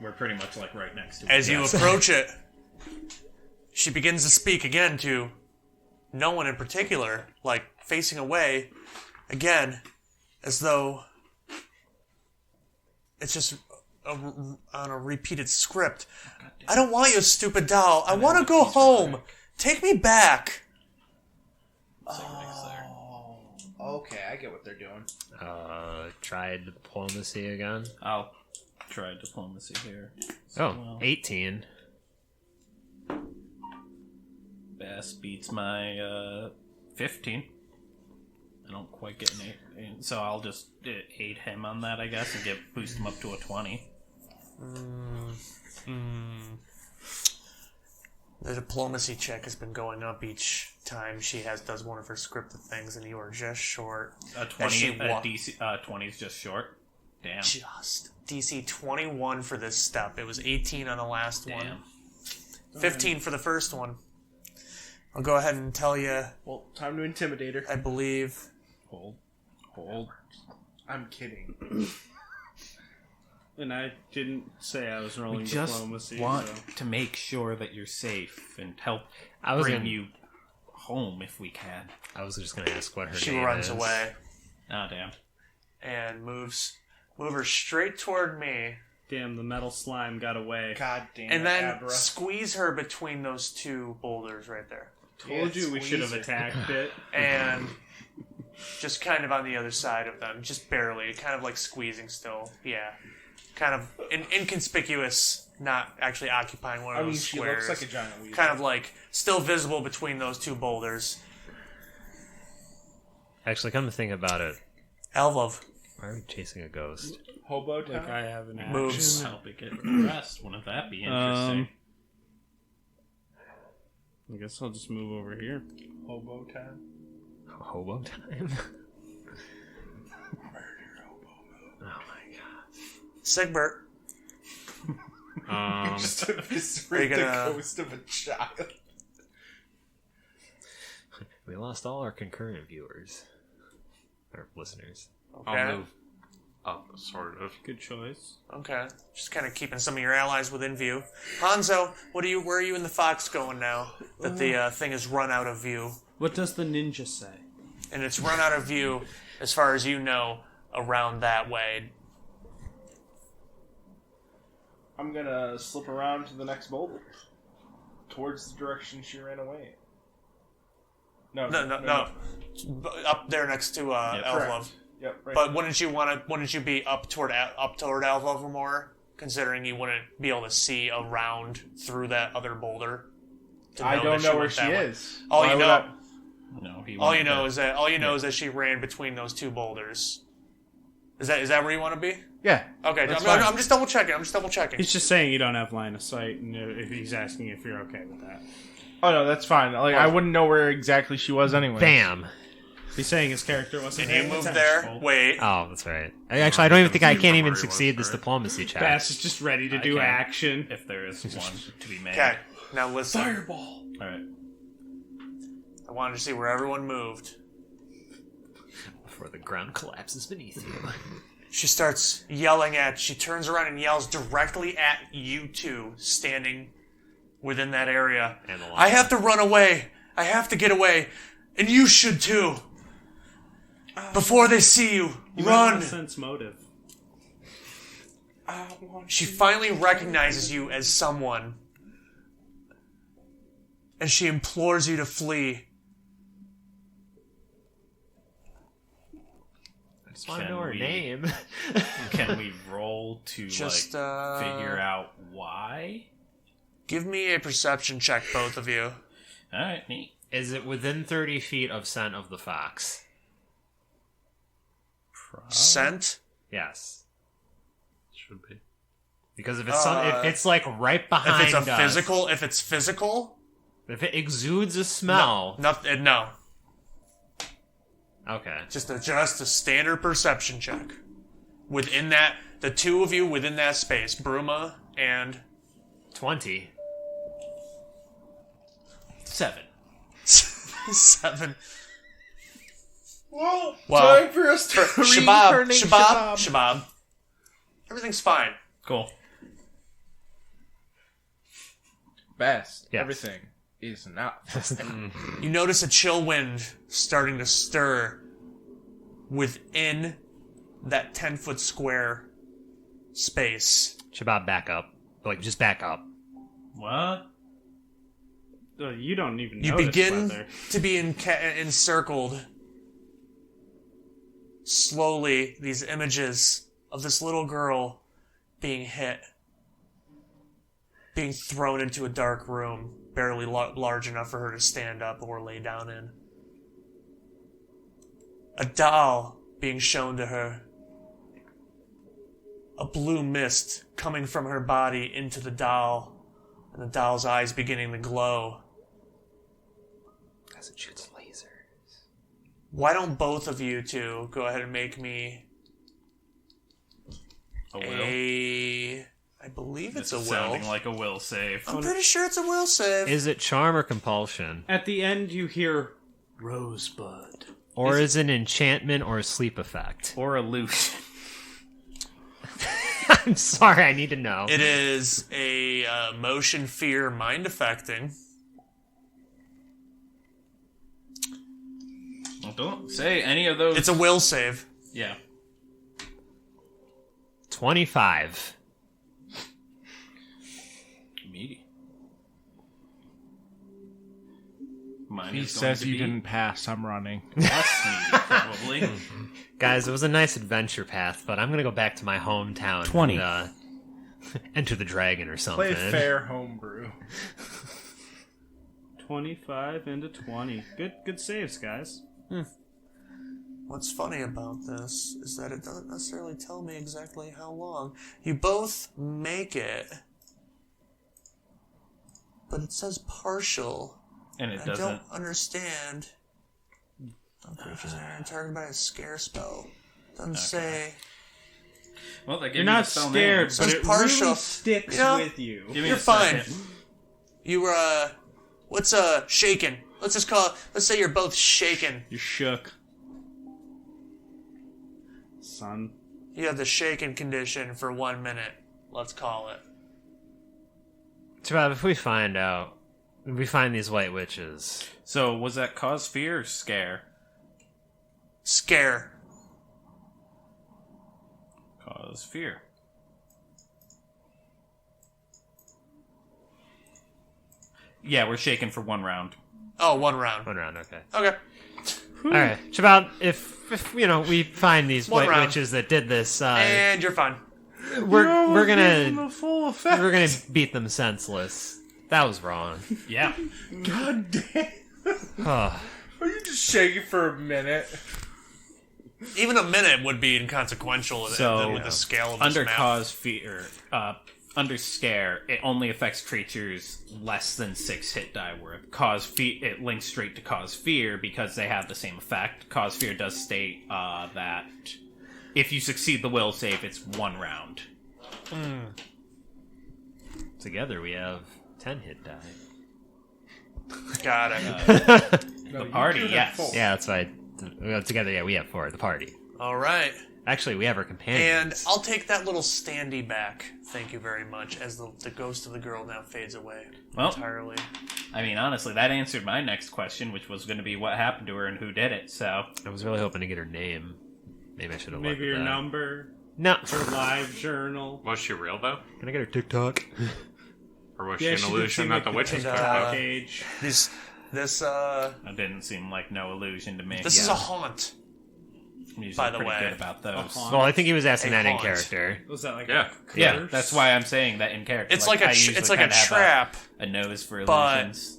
We're pretty much like right next to it. As you approach it, she begins to speak again to no one in particular, like facing away again, as though it's just on a repeated script. I don't want you, stupid doll. I want to go home. Take me back. Okay, I get what they're doing. Try diplomacy again. I'll try diplomacy here. Oh, 18. Best beats my 15. I don't quite get an 8, so I'll just aid him on that, I guess, and boost him up to a 20. The diplomacy check has been going up each time she does one of her scripted things, and you are just short. A As she 20, DC 20 is just short. Damn. Just DC 21 for this step. It was 18 on the last Damn. one. 15 for the first one. I'll go ahead and tell you, Well, time to intimidate her. I believe... Hold. I'm kidding. And I didn't say I was rolling We just diplomacy. want so. to make sure that you're safe and help I was bring in- you home if we can. I was just gonna ask what her She name runs is. away Oh, damn. and move her straight toward me, Damn, the metal slime got away. God damn and it, then Abra. squeeze her between those two boulders right there, Told you we should have attacked it. and just kind of on the other side of them, just barely, kind of like squeezing still. Yeah, kind of inconspicuous, not actually occupying one of I mean, those she squares. looks like a giant weasel. Kind of like still visible between those two boulders. Actually, come to think about it, Elvov why are we chasing a ghost? Hobo town. Like I have an action. moves. Help it get rest. Wouldn't that be interesting? I guess I'll just move over here. Hobo town. Hobo time? Oh my Sigbert, Just Are you eviscerate the gonna- ghost of a child. We lost all our concurrent viewers. Or listeners. okay, I'll move up, sort of. Good choice. okay, just kind of keeping some of your allies within view. Hanzo, where are you and the fox going now that the thing is run out of view? What does the ninja say? And it's run out of view, as far as you know, around that way. I'm gonna slip around to the next boulder. Towards the direction she ran away. No. Up there next to Elvlov. Correct. Yep, right. But wouldn't you be up toward Elvlov more, considering you wouldn't be able to see around through that other boulder? to I don't that know where went she that way? is. All Why you would know, I- No, he all you wanted know to- is that she ran between those two boulders. Is that where you want to be? Yeah. Okay, That's I'm fine. just double checking. He's just saying you don't have line of sight, and if he's asking if you're okay with that. Oh no, that's fine. Like I wouldn't know where exactly she was anyway. Bam! He's saying his character wasn't Can you paying move attention. there? Wait. Oh, that's right. Actually, I don't even think I can't even Where he was, succeed this right? diplomacy check. Bass is just ready to do Okay. action. If there is one to be made. Okay, now listen. Fireball. Alright. I wanted to see where everyone moved. Before the ground collapses beneath you. She starts yelling she turns around and yells directly at you two standing within that area. And the llama. I have to run away. I have to get away. And you should too. Before they see you, You might want run. to sense motive. She finally recognizes you as someone. And she implores you to flee. I just want to Can know her we- name. Can we roll to Just, figure out why? Give me a perception check, both of you. Alright, neat. Is it within 30 feet of scent of the fox? Scent? Yes. Should be. Because if it's like right behind If it's us, if it's physical, if it exudes a smell, no. okay. Just a standard perception check. Within that, the two of you within that space, Bruma and 20. 7. 7. Well, Well, time for us to Shabab. reincarnate Shabab. Everything's fine. Cool. Best. Yes. Everything is not. You notice a chill wind starting to stir within that 10-foot square space. Shabab, back up. Like, just back up. What? You don't even You notice begin whether. to be encircled. Slowly, these images of this little girl being hit, being thrown into a dark room, barely large enough for her to stand up or lay down in. A doll being shown to her. A blue mist coming from her body into the doll, and the doll's eyes beginning to glow. Because it shoots lasers. Why don't both of you two go ahead and make me A will? I believe it's a This is will. sounding like a will save. I'm pretty sure it's a will save. Is it charm or compulsion? At the end, you hear Rosebud. Or is it enchantment or a sleep effect? Or illusion. I'm sorry, I need to know. It is a motion fear mind affecting. don't say any of those. It's a will save. Yeah. 25. Meaty. Mine He is going says to you be didn't pass. I'm running. less meaty, probably. Guys, it was a nice adventure path, but I'm gonna go back to my hometown. 20. And, Enter the Dragon or something. Play fair homebrew. 25 into 20. Good saves, guys. What's funny about this is that it doesn't necessarily tell me exactly how long. You both make it, but it says partial. And it I doesn't. don't understand. Some creatures are targeted by a scare spell. Doesn't say. Well, they give You're you not the spell scared, name. but Says it partial. really sticks You know, with you. Give me You're a fine. second. You were, what's shaken? Let's just call it, let's say you're both shaken. You're shook. Son. You have the shaken condition for 1 minute. Let's call it. Chabab, if we find these white witches. So, was that cause fear or scare? Scare. Cause fear. Yeah, we're shaking for 1 round. Oh, 1 round. 1 round, okay. Okay. Alright, Chabab, if we find these One white round. witches that did this, And you're fine. we're gonna The full effect. we're gonna beat them senseless. That was wrong. Yeah. God damn. Oh. Are you just shaking for a minute? Even a minute would be inconsequential So, with the scale of this Under map. cause fear, under scare, it only affects creatures less than 6 hit die worth. Cause fear, it links straight to cause fear because they have the same effect. Cause fear does state that if you succeed the will save, it's 1 round. Together we have 10 hit die. Got it. No, The party, you do yes. have full. Yeah, that's why. Together, yeah, we have 4. The party. All right. Actually, we have our And companions. I'll take that little standee back. Thank you very much. As the ghost of the girl now fades away Well, entirely. I mean, honestly, that answered my next question, which was going to be what happened to her and who did it, so... I was really hoping to get her name. Maybe I should have. Maybe your that. number, No. your live journal. Was she real though, Can I get her TikTok? or was Yeah, she she an did illusion seem that like the witches TikTok. picked up? Page. This That didn't seem like no illusion to me. is a haunt. I'm usually by the pretty way. good about those. haunt. Well, I think he was asking A that in haunt. character. Was that like Yeah. a curse? Yeah, that's why I'm saying that in character. It's like a I usually it's like a kinda have trap, a nose for but- illusions.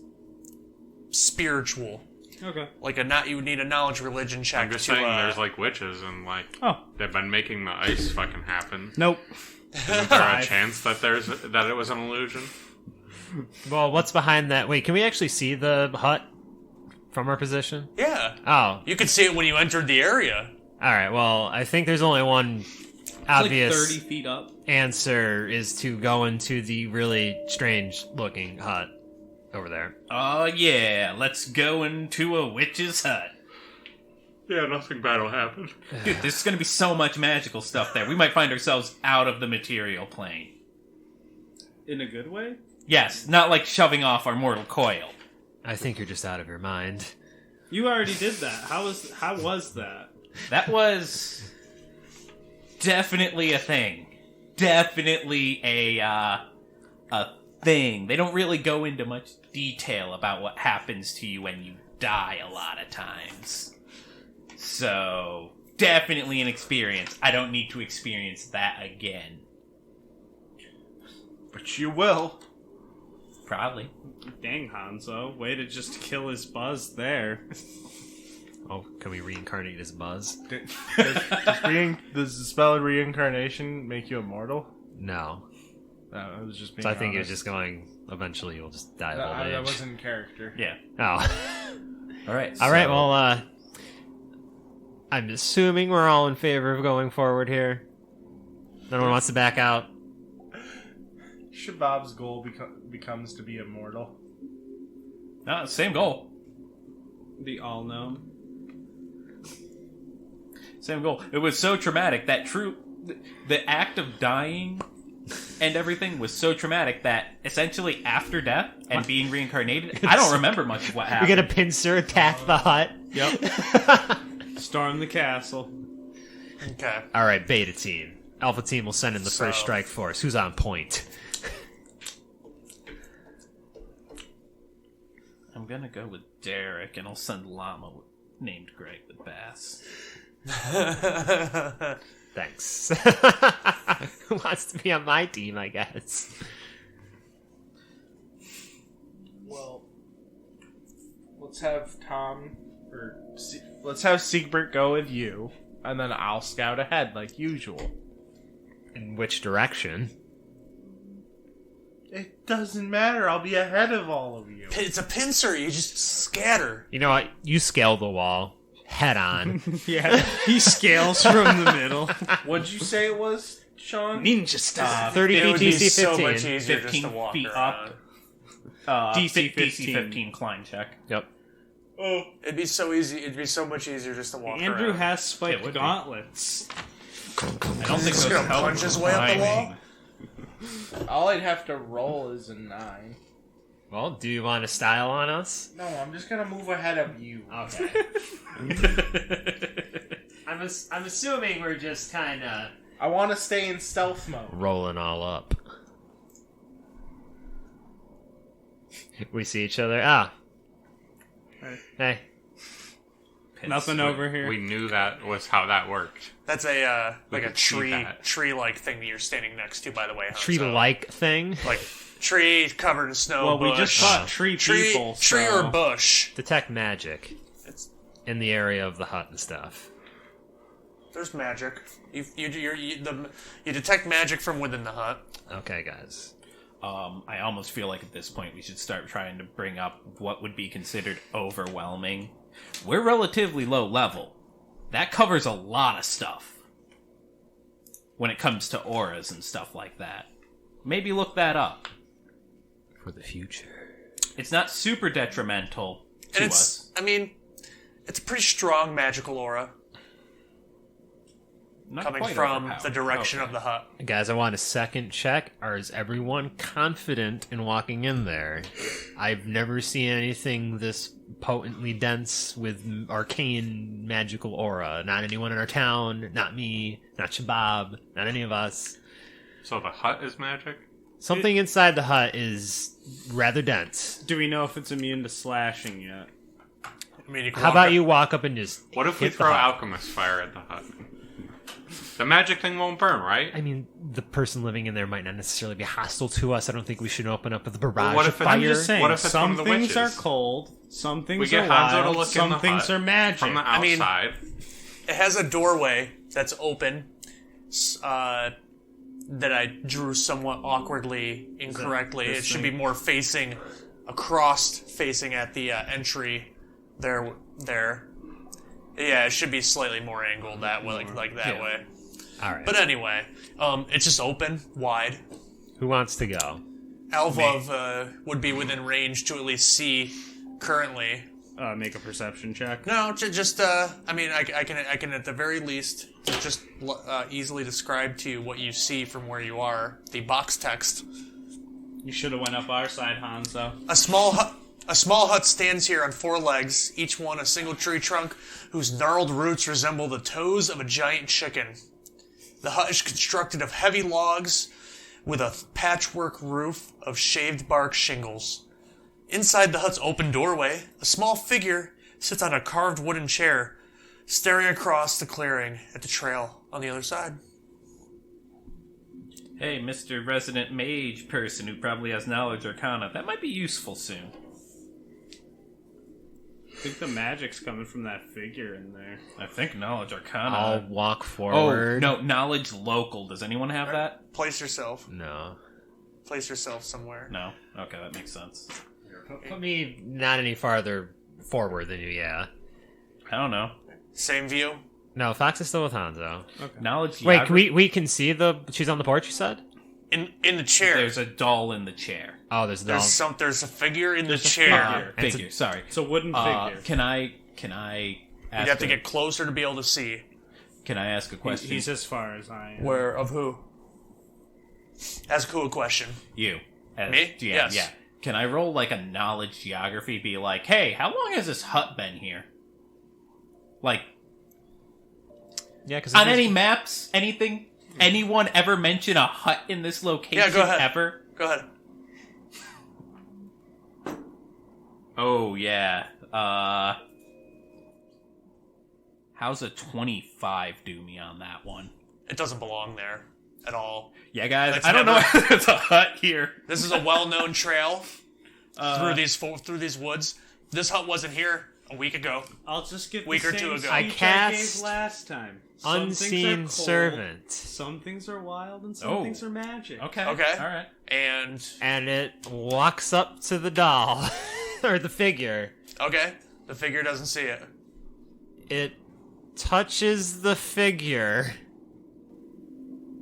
spiritual. Okay. Like you would need a knowledge religion check. I'm just to, saying, there's like witches, and like Oh. they've been making the ice fucking happen. Nope. Isn't there a chance that that it was an illusion? Well, what's behind that? Wait, can we actually see the hut from our position? Yeah, Oh, you could see it when you entered the area. all right. Well, I think there's only one obvious Like 30 feet up. answer is to go into the really strange-looking hut over there. Oh yeah, let's go into a witch's hut. Yeah, nothing bad will happen. Dude, there's gonna be so much magical stuff there. We might find ourselves out of the material plane. In a good way? Yes, not like shoving off our mortal coil. I think you're just out of your mind. You already did that. How was that? That was definitely a thing. Definitely a thing. They don't really go into much detail about what happens to you when you die a lot of times. So, definitely an experience. I don't need to experience that again. But you will. Probably. Dang, Hanzo. Way to just kill his buzz there. Oh, can we reincarnate as Buzz? Does the spell of reincarnation make you immortal? No. I was just being So I think you're honest. just going. Eventually, you'll just die of old That age. wasn't in character. Yeah. Oh. Alright. All right. Well, I'm assuming we're all in favor of going forward here. No one wants to back out. Shabab's goal becomes to be immortal. No, same goal. The all known. Same goal. It was so traumatic that the act of dying and everything was so traumatic that essentially after death and being reincarnated, I don't remember much of what We happened. get a pincer, attack the hut. Yep. Storm the castle. Okay. All right, Beta Team. Alpha Team will send in the So- first strike force. Who's on point? I'm gonna go with Derek, and I'll send Llama named Greg the Bass. Thanks. Who wants to be on my team, I guess? Well, let's have let's have Siegbert go with you, and then I'll scout ahead like usual. In which direction? It doesn't matter. I'll be ahead of all of you. It's a pincer. You just scatter. You know what? You scale the wall. Head on. Yeah, he scales from the middle. What'd you say it was, Sean? Ninja style. 30 It feet would be DC 15. so much easier just 15 to walk feet around. up. DC 15. 15 climb check. Yep. Oh, it'd be so easy. It'd be so much easier just to walk Andrew around. has It spiked would be. gauntlets. I don't think He's those gonna help punch his with way up the climbing. wall? All I'd have to roll is a 9. Well, do you want to style on us? No, I'm just gonna move ahead of you. Okay. I'm assuming we're just kind of I want to stay in stealth mode. rolling all up. We see each other. Ah. Hey. Nothing over here. We knew that was how that worked. That's a like a could see tree that. tree-like thing that you're standing next to. By the way, Hanzo. Tree-like thing. like tree covered in snow. Well, we bush. just fought tree people. tree so- or bush. Detect magic It's in the area of the hut and stuff. there's magic. You detect magic from within the hut. Okay, guys. I almost feel like at this point we should start trying to bring up what would be considered overwhelming. We're relatively low level. That covers a lot of stuff. When it comes to auras and stuff like that. Maybe look that up. For the future. It's not super detrimental to And us. I mean, it's a pretty strong magical aura Not coming quite from overpowered. the direction Okay. of the hut. Guys, I want a second check. Or is everyone confident in walking in there? I've never seen anything this potently dense with arcane magical aura. Not anyone in our town, not me, not Shabab, not any of us. So the hut is magic? Something inside the hut is rather dense. Do we know if it's immune to slashing yet? I mean, you can How walk about up- you walk up and just What if we hit the throw hut? alchemist fire at the hut? The magic thing won't burn, right? I mean, the person living in there might not necessarily be hostile to us. I don't think we should open up with a barrage what of if it's- fire. I'm just saying, What if it's some one of the things are witches? cold, some things We get are Hanzo to wild, look in some the things hut are magic. from the I mean- outside. It has a doorway that's open that I drew somewhat awkwardly, incorrectly. It should be more facing across, facing at the entry. There. Yeah, it should be slightly more angled that way, like that Yeah. way. All right. But anyway, it's just open, wide. Who wants to go? Alvov would be within range to at least see currently. Make a perception check. No, just I mean, I can at the very least just easily describe to you what you see from where you are. The box text. You should have went up our side, Hanzo. A small hut stands here on 4 legs, each one a single tree trunk whose gnarled roots resemble the toes of a giant chicken. The hut is constructed of heavy logs with a patchwork roof of shaved bark shingles. Inside the hut's open doorway, a small figure sits on a carved wooden chair, staring across the clearing at the trail on the other side. Hey, Mr. Resident Mage person who probably has knowledge arcana. That might be useful soon. I think the magic's coming from that figure in there. I think knowledge arcana. I'll walk Oh, forward. no, knowledge local. Does anyone have that? Place yourself No. somewhere. No? Okay, that makes sense. Put me not any farther forward than you, yeah. I don't know. Same view. No, Fox is still with Hanzo. Knowledge Wait, geography- we can see she's on the porch, you said? In the chair. There's a doll in the chair. Oh, there's the There's a figure in the chair. Figure, sorry. It's a wooden figure. Can I ask You have to get closer to be able to see. Can I ask a question? He's as far as I am. Where of who? That's a cool question. You. As Me? GM, Yes. Yeah. Can I roll like a knowledge geography? Be like, hey, how long has this hut been here? Like, Yeah, because on any maps, anything, anyone ever mention a hut in this location? Yeah, go ahead. Ever? Go ahead. Oh yeah. How's a 25 do me on that one? It doesn't belong there at all. Yeah, guys, That's I don't know never- if there's a hut here. This is a well-known trail through these woods. This hut wasn't here a week ago. I'll just get Week the or two same ago. I speech cast gave last time. Some things are Unseen cold, Servant. Some things are wild, and some Oh. things are magic. Okay. Okay. All right. And And it walks up to the doll. Or the figure. okay, the figure doesn't see it. It touches the figure.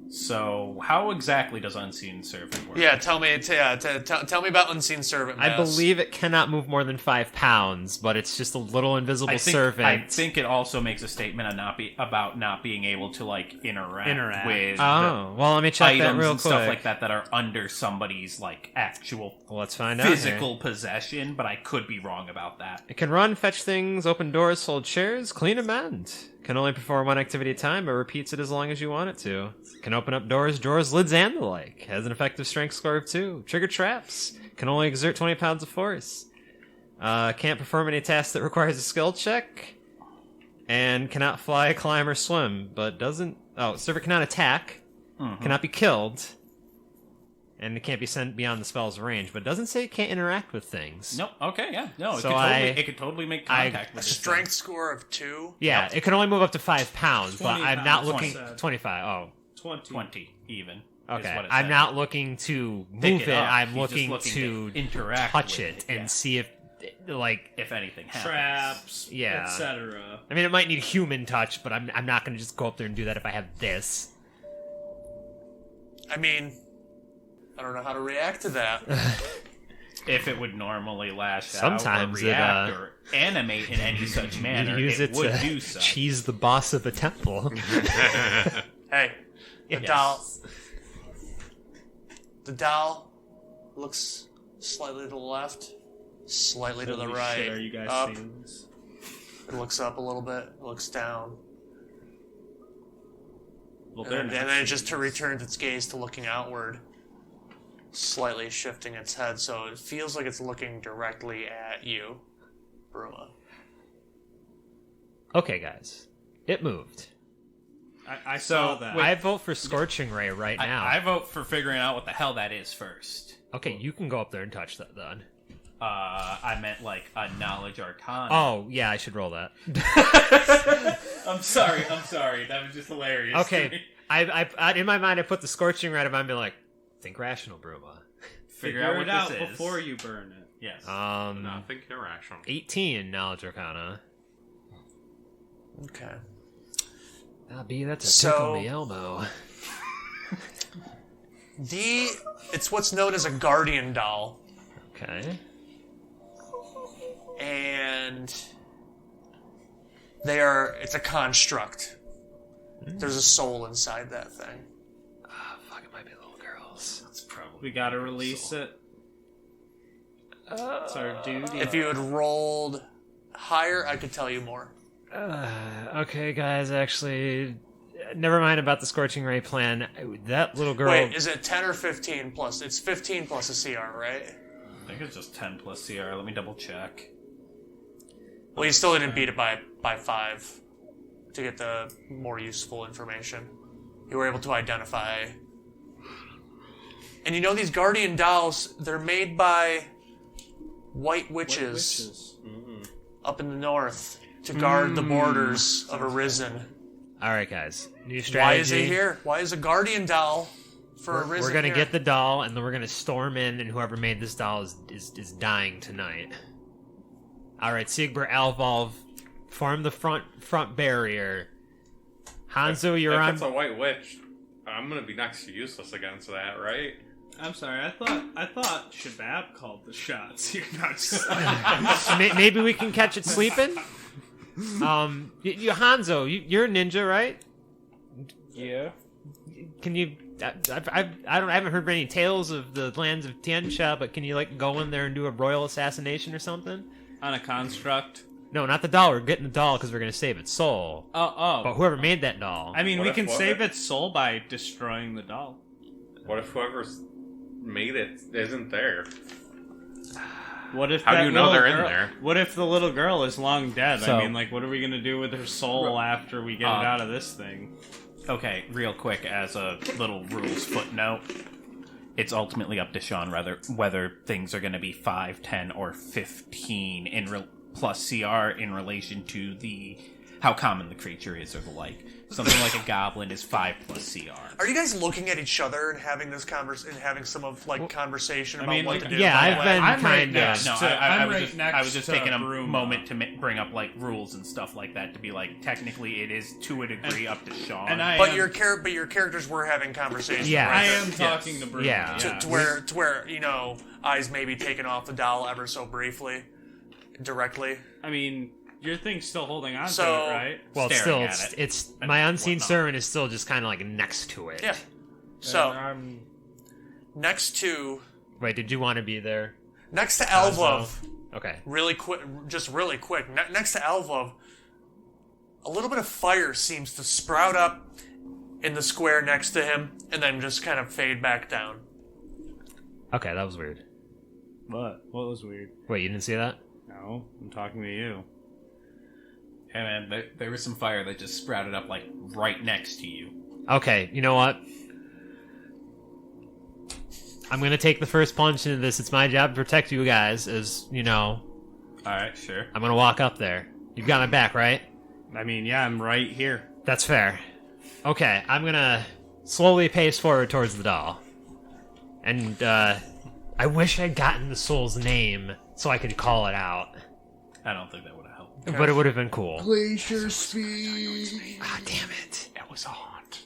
So, how exactly does Unseen Servant work? Yeah, tell me about Unseen Servant. I Bass. believe it cannot move more than 5 pounds, but it's just a little invisible servant. I think it also makes a statement on about not being able to like interact with Oh, well, let me the check items that real and quick. stuff like that are under somebody's like actual Well, let's find out. physical Here. possession. But I could be wrong about that. It can run, fetch things, open doors, hold chairs, clean and mend. Can only perform one activity at a time, but repeats it as long as you want it to. Can open up doors, drawers, lids, and the like. Has an effective strength score of 2. Trigger traps. Can only exert 20 pounds of force. Can't perform any task that requires a skill check. And cannot fly, climb, or swim, but doesn't... Oh, servant cannot attack. Cannot be killed. And it can't be sent beyond the spell's range, but it doesn't say it can't interact with things. Nope. Okay. Yeah. No. So it could totally make contact A with this strength score of 2. Yeah, it can only move up to 5 pounds, but 20 I'm not pounds, looking... 20. 25, oh. 20. 20 even. Okay, Is what it I'm says. not looking to Pick move it. up. I'm He's just looking to interact touch with it yeah. and see if, like, if anything happens. Traps, Yeah. etc. I mean, it might need human touch, but I'm not going to just go up there and do that if I have this. I mean, I don't know how to react to that. If it would normally lash Sometimes out or react or animate in any such manner, You use it would to do so. cheese the boss of a temple. Hey, the Yes. The doll looks slightly to the left, slightly to the Holy right. shit, are you guys up. seeing this? It looks up a little bit, it looks down. Well, And then it just returns its gaze to looking outward, slightly shifting its head, so it feels like it's looking directly at you, Bruma. Okay, guys. It moved. I saw that. I vote for Scorching Ray right now. I vote for figuring out what the hell that is first. Okay, you can go up there and touch that then. I meant like a knowledge arcana. Oh, yeah, I should roll that. I'm sorry. That was just hilarious. to Okay, me. I in my mind, I put the Scorching Ray, and I've been like, think rational, Bruma. Figure out what out this is before you burn it. Yes. Nothing irrational. 18 Knowledge Arcana. Okay. That's a So- tickle in the elbow. It's what's known as a guardian doll, Okay. and it's a construct. There's a soul inside that thing. Fuck, it might be little girls. That's probably We gotta release it. It's our duty. If you had rolled higher, I could tell you more. Okay, guys, actually, never mind about the Scorching Ray plan. That little girl... Wait, is it 10 or 15 plus? It's 15 plus a CR, right? I think it's just 10 plus CR. Let me double check. Well, you still didn't beat it by 5 to get the more useful information. You were able to identify. And you know these guardian dolls, they're made by white witches up in the north to guard the borders of Arisen. All right, guys. New Why strategy. is it here? Why is a guardian doll for Arisen We're gonna here? get the doll, and then we're gonna storm in, and whoever made this doll is dying tonight. All right, Siegbert, Alvolv, form the front barrier. Hanzo, you're If on. it's a white witch, I'm gonna be next to useless against that, right? I'm sorry. I thought Shabab called the shots. You're not. Maybe we can catch it sleeping. Hanzo, you're a ninja, right? Yeah. Can you I haven't heard any tales of the lands of Tianxia, but can you like go in there and do a royal assassination or something? On a construct. No, not the doll. We're getting the doll because we're gonna save its soul. Oh. But whoever made that doll, I mean, What we if can what save if- its soul by destroying the doll. What if whoever's made it isn't there? What if How do that you know little they're in girl- there? What if the little girl is long dead? So- I mean, like, what are we gonna do with her soul after we get it out of this thing? Okay, real quick, as a little rules footnote, it's ultimately up to Sean whether things are going to be 5, 10, or 15 plus CR in relation to how common the creature is or the like. Something like a goblin is 5 plus CR. Are you guys looking at each other and having this having some of conversation about mean, what to do? yeah, I've been I'm right kind next of. No, to- I I'm was right just, next I was just to taking a Bruma. moment to bring up like rules and stuff like that to be like technically it is to a degree up to Sean. And I But am, your characters were having conversations. Yeah. right I there. am talking to Bruno. Yeah. To where eyes maybe taken off the doll ever so briefly, directly. I mean, your thing's still holding on So- to it, right? Well, it's staring still, at it it's and my unseen whatnot. servant is still just kind of like next to it. Yeah. So And I'm next to Wait, did you want to be there? Alvov, Okay. really quick. Next to Alvov, a little bit of fire seems to sprout up in the square next to him, and then just kind of fade back down. Okay, that was weird. What? What was weird? Wait, you didn't see that? No, I'm talking to you. And there was some fire that just sprouted up like right next to you. Okay, you know what? I'm gonna take the first plunge into this. It's my job to protect you guys, as you know. All right, sure. I'm gonna walk up there. You've got my back, right? I mean, yeah, I'm right here. That's fair. Okay, I'm gonna slowly pace forward towards the doll. And, I wish I'd gotten the soul's name so I could call it out. I don't think that would have helped. But it would have been cool. Glacier Speed. Ah, damn it. It was a haunt.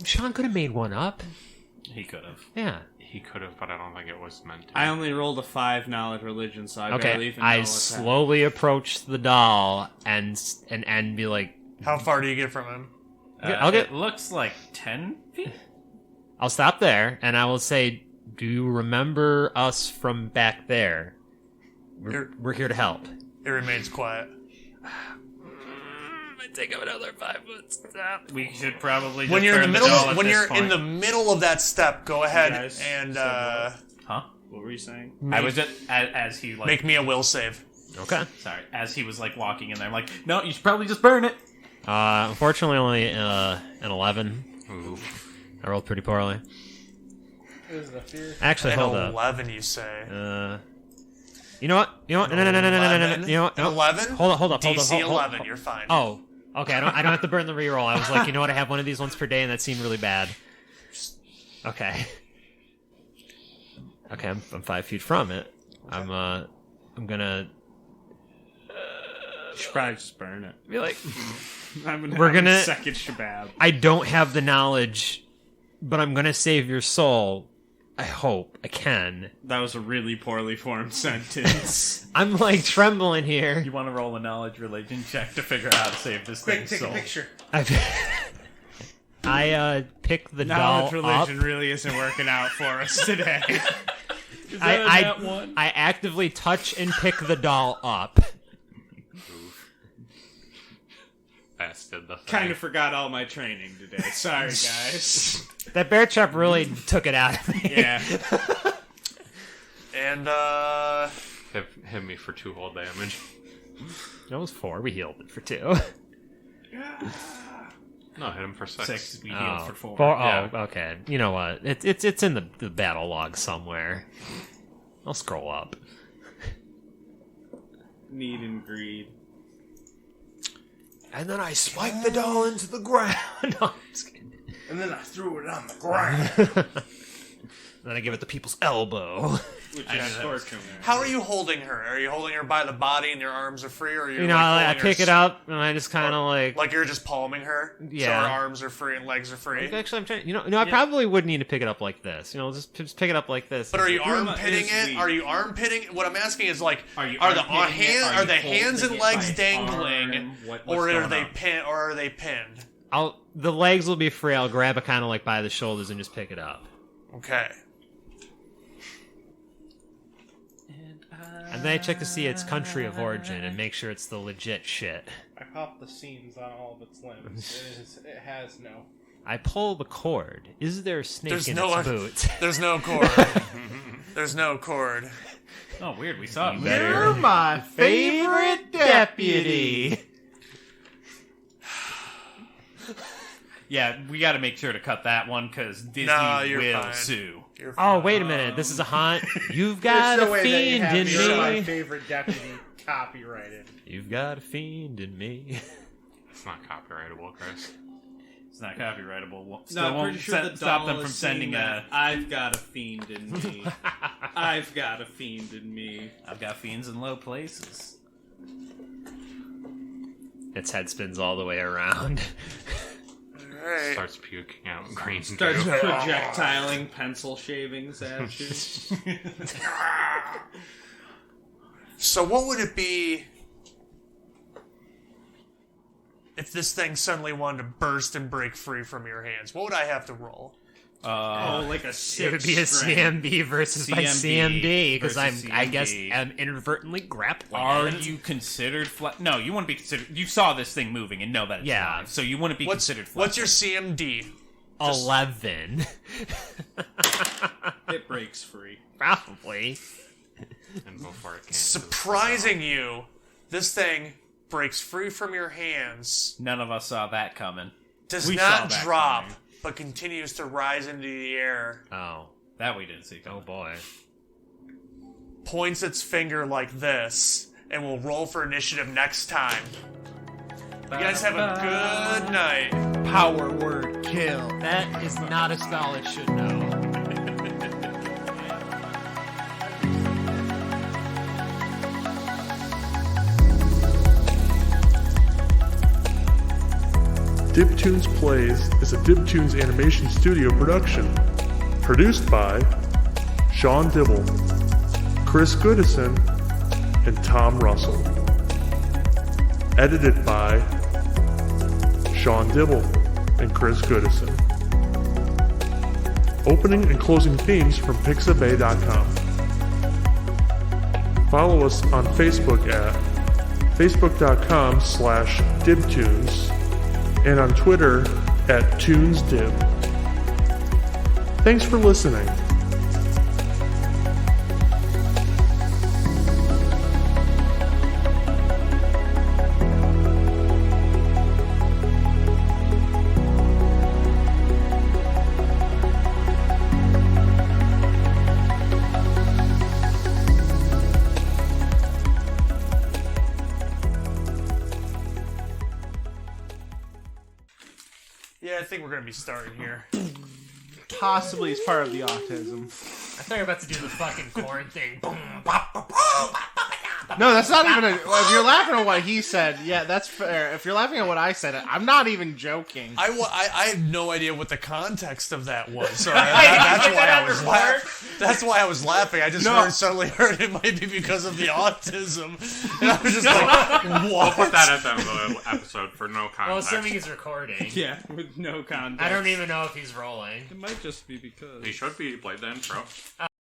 Sean could have made one up. He could have. Yeah. He could have, but I don't think it was meant to. I only rolled a 5 knowledge religion, so I barely Okay, even know I what's slowly approach the doll and be like, How far do you get from him? I'll get- It looks like 10 feet. I'll stop there and I will say, do you remember us from back there? We're here to help. It remains quiet. I take up another 5 foot step. We should probably When just you're in the turn middle, doll at when this you're in point. the middle of that step, go ahead guys and said Huh? What were you saying? I was just as he like. make me a will save. Okay. Sorry, as he was like walking in there, I'm like, no, you should probably just burn it. Unfortunately, only an 11. Ooh. I rolled pretty poorly. Is the fear? Actually, An hold up. 11, you say? You know what? No. You know what? An No. 11? Hold up. DC 11, you're fine. Oh, okay. I don't have to burn the reroll. I was like, you know what? I have one of these once per day, and that seemed really bad. Okay. Okay, I'm 5 feet from it. I'm gonna You should probably just burn it. be like, We're gonna- second shabab. I don't have the knowledge, but I'm gonna save your soul. I hope I can. That was a really poorly formed sentence. I'm like trembling here. You want to roll a knowledge religion check to figure out how to save this thing's soul. I pick the doll Knowledge up. religion really isn't working out for us today. Is that a I nat one? actively touch and pick the doll up. Bastard the thing. Kind of forgot all my training today. Sorry, guys. That bear trap really took it out of me. Yeah. And, Hit me for 2 whole damage. That was 4. We healed it for 2. No, hit him for 6. 6, we healed for 4. Yeah. Oh, okay. You know what? It's in the battle log somewhere. I'll scroll up. Need and greed. And then I spiked the doll into the ground. No, I'm just kidding. And then I threw it on the ground. Then I give it the people's elbow. Which is torture. how are you holding her? Are you holding her by the body and your arms are free, or are you, You know, like, I holding her pick it up and I just kind of like you're just palming her? So Yeah. her arms are free and legs are free? Actually, I'm trying. I probably would need to pick it up like this. Just pick it up like this. But are you Bruma armpitting is it? weak. are you armpitting? What I'm asking is like, Are you are the armpitting it? Are are you the hands and holding it legs by dangling, arm? What's or are going they on? pinned? Or are they pinned? The legs will be free. I'll grab it kind of like by the shoulders and just pick it up. Okay. And then I check to see its country of origin and make sure it's the legit shit. I popped the seams on all of its limbs. It has no. I pull the cord. Is there a snake There's in no its boot? There's no cord. There's no cord. Oh, weird. We saw it. You're my favorite deputy. Yeah, we got to make sure to cut that one because Disney you're will fine. sue. You're Oh, fine. wait a minute. This is a haunt. You've got a fiend in You're my me. favorite deputy copyrighted. You've got a fiend in me. It's not copyrightable, Chris. It's not copyrightable. Still No, I'm won't pretty sure the stop doll them from is sending saying that I've got a fiend in me. I've got a fiend in me. I've got fiends in low places. Its head spins all the way around. All right. Starts puking out green Starts goo. projectiling pencil shavings at you. So what would it be if this thing suddenly wanted to burst and break free from your hands? What would I have to roll? Like a It six would be a strength. CMB versus my CMB CMD because versus I guess CMD. I'm inadvertently grappling. Are it. you considered flat? No, you wouldn't be considered. You saw this thing moving and know that it's Yeah. alive, so you wouldn't be considered flat. What's your CMD? 11? It breaks free. Probably. And before it came Surprising you, this thing breaks free from your hands, None of us saw that coming. does We saw not that drop, coming. but continues to rise into the air, Oh. That we didn't see Oh coming. boy. points its finger like this, and will roll for initiative next time. You guys have a good night. Power word kill. That is not a spell it should know. DibToons Plays is a DibToons animation studio production. Produced by Sean Dibble, Chris Goodison, and Tom Russell. Edited by Sean Dibble and Chris Goodison. Opening and closing themes from Pixabay.com. Follow us on Facebook at facebook.com/DibToons and on Twitter at ToonsDib. Thanks for listening. Yeah, I think we're gonna be starting here. Possibly as part of the autism. I thought you were about to do the fucking corn thing. Boom. No, that's not even a. If you're laughing at what he said, yeah, that's fair. If you're laughing at what I said, I'm not even joking. I had no idea what the context of that was, so that's why I was laughing. I just suddenly heard it might be because of the autism, and I was just like, "What?" Put that at the end of the episode for no Well, context. assuming he's recording. Yeah, with no context. I don't even know if he's rolling. It might just be because. He should be played the intro.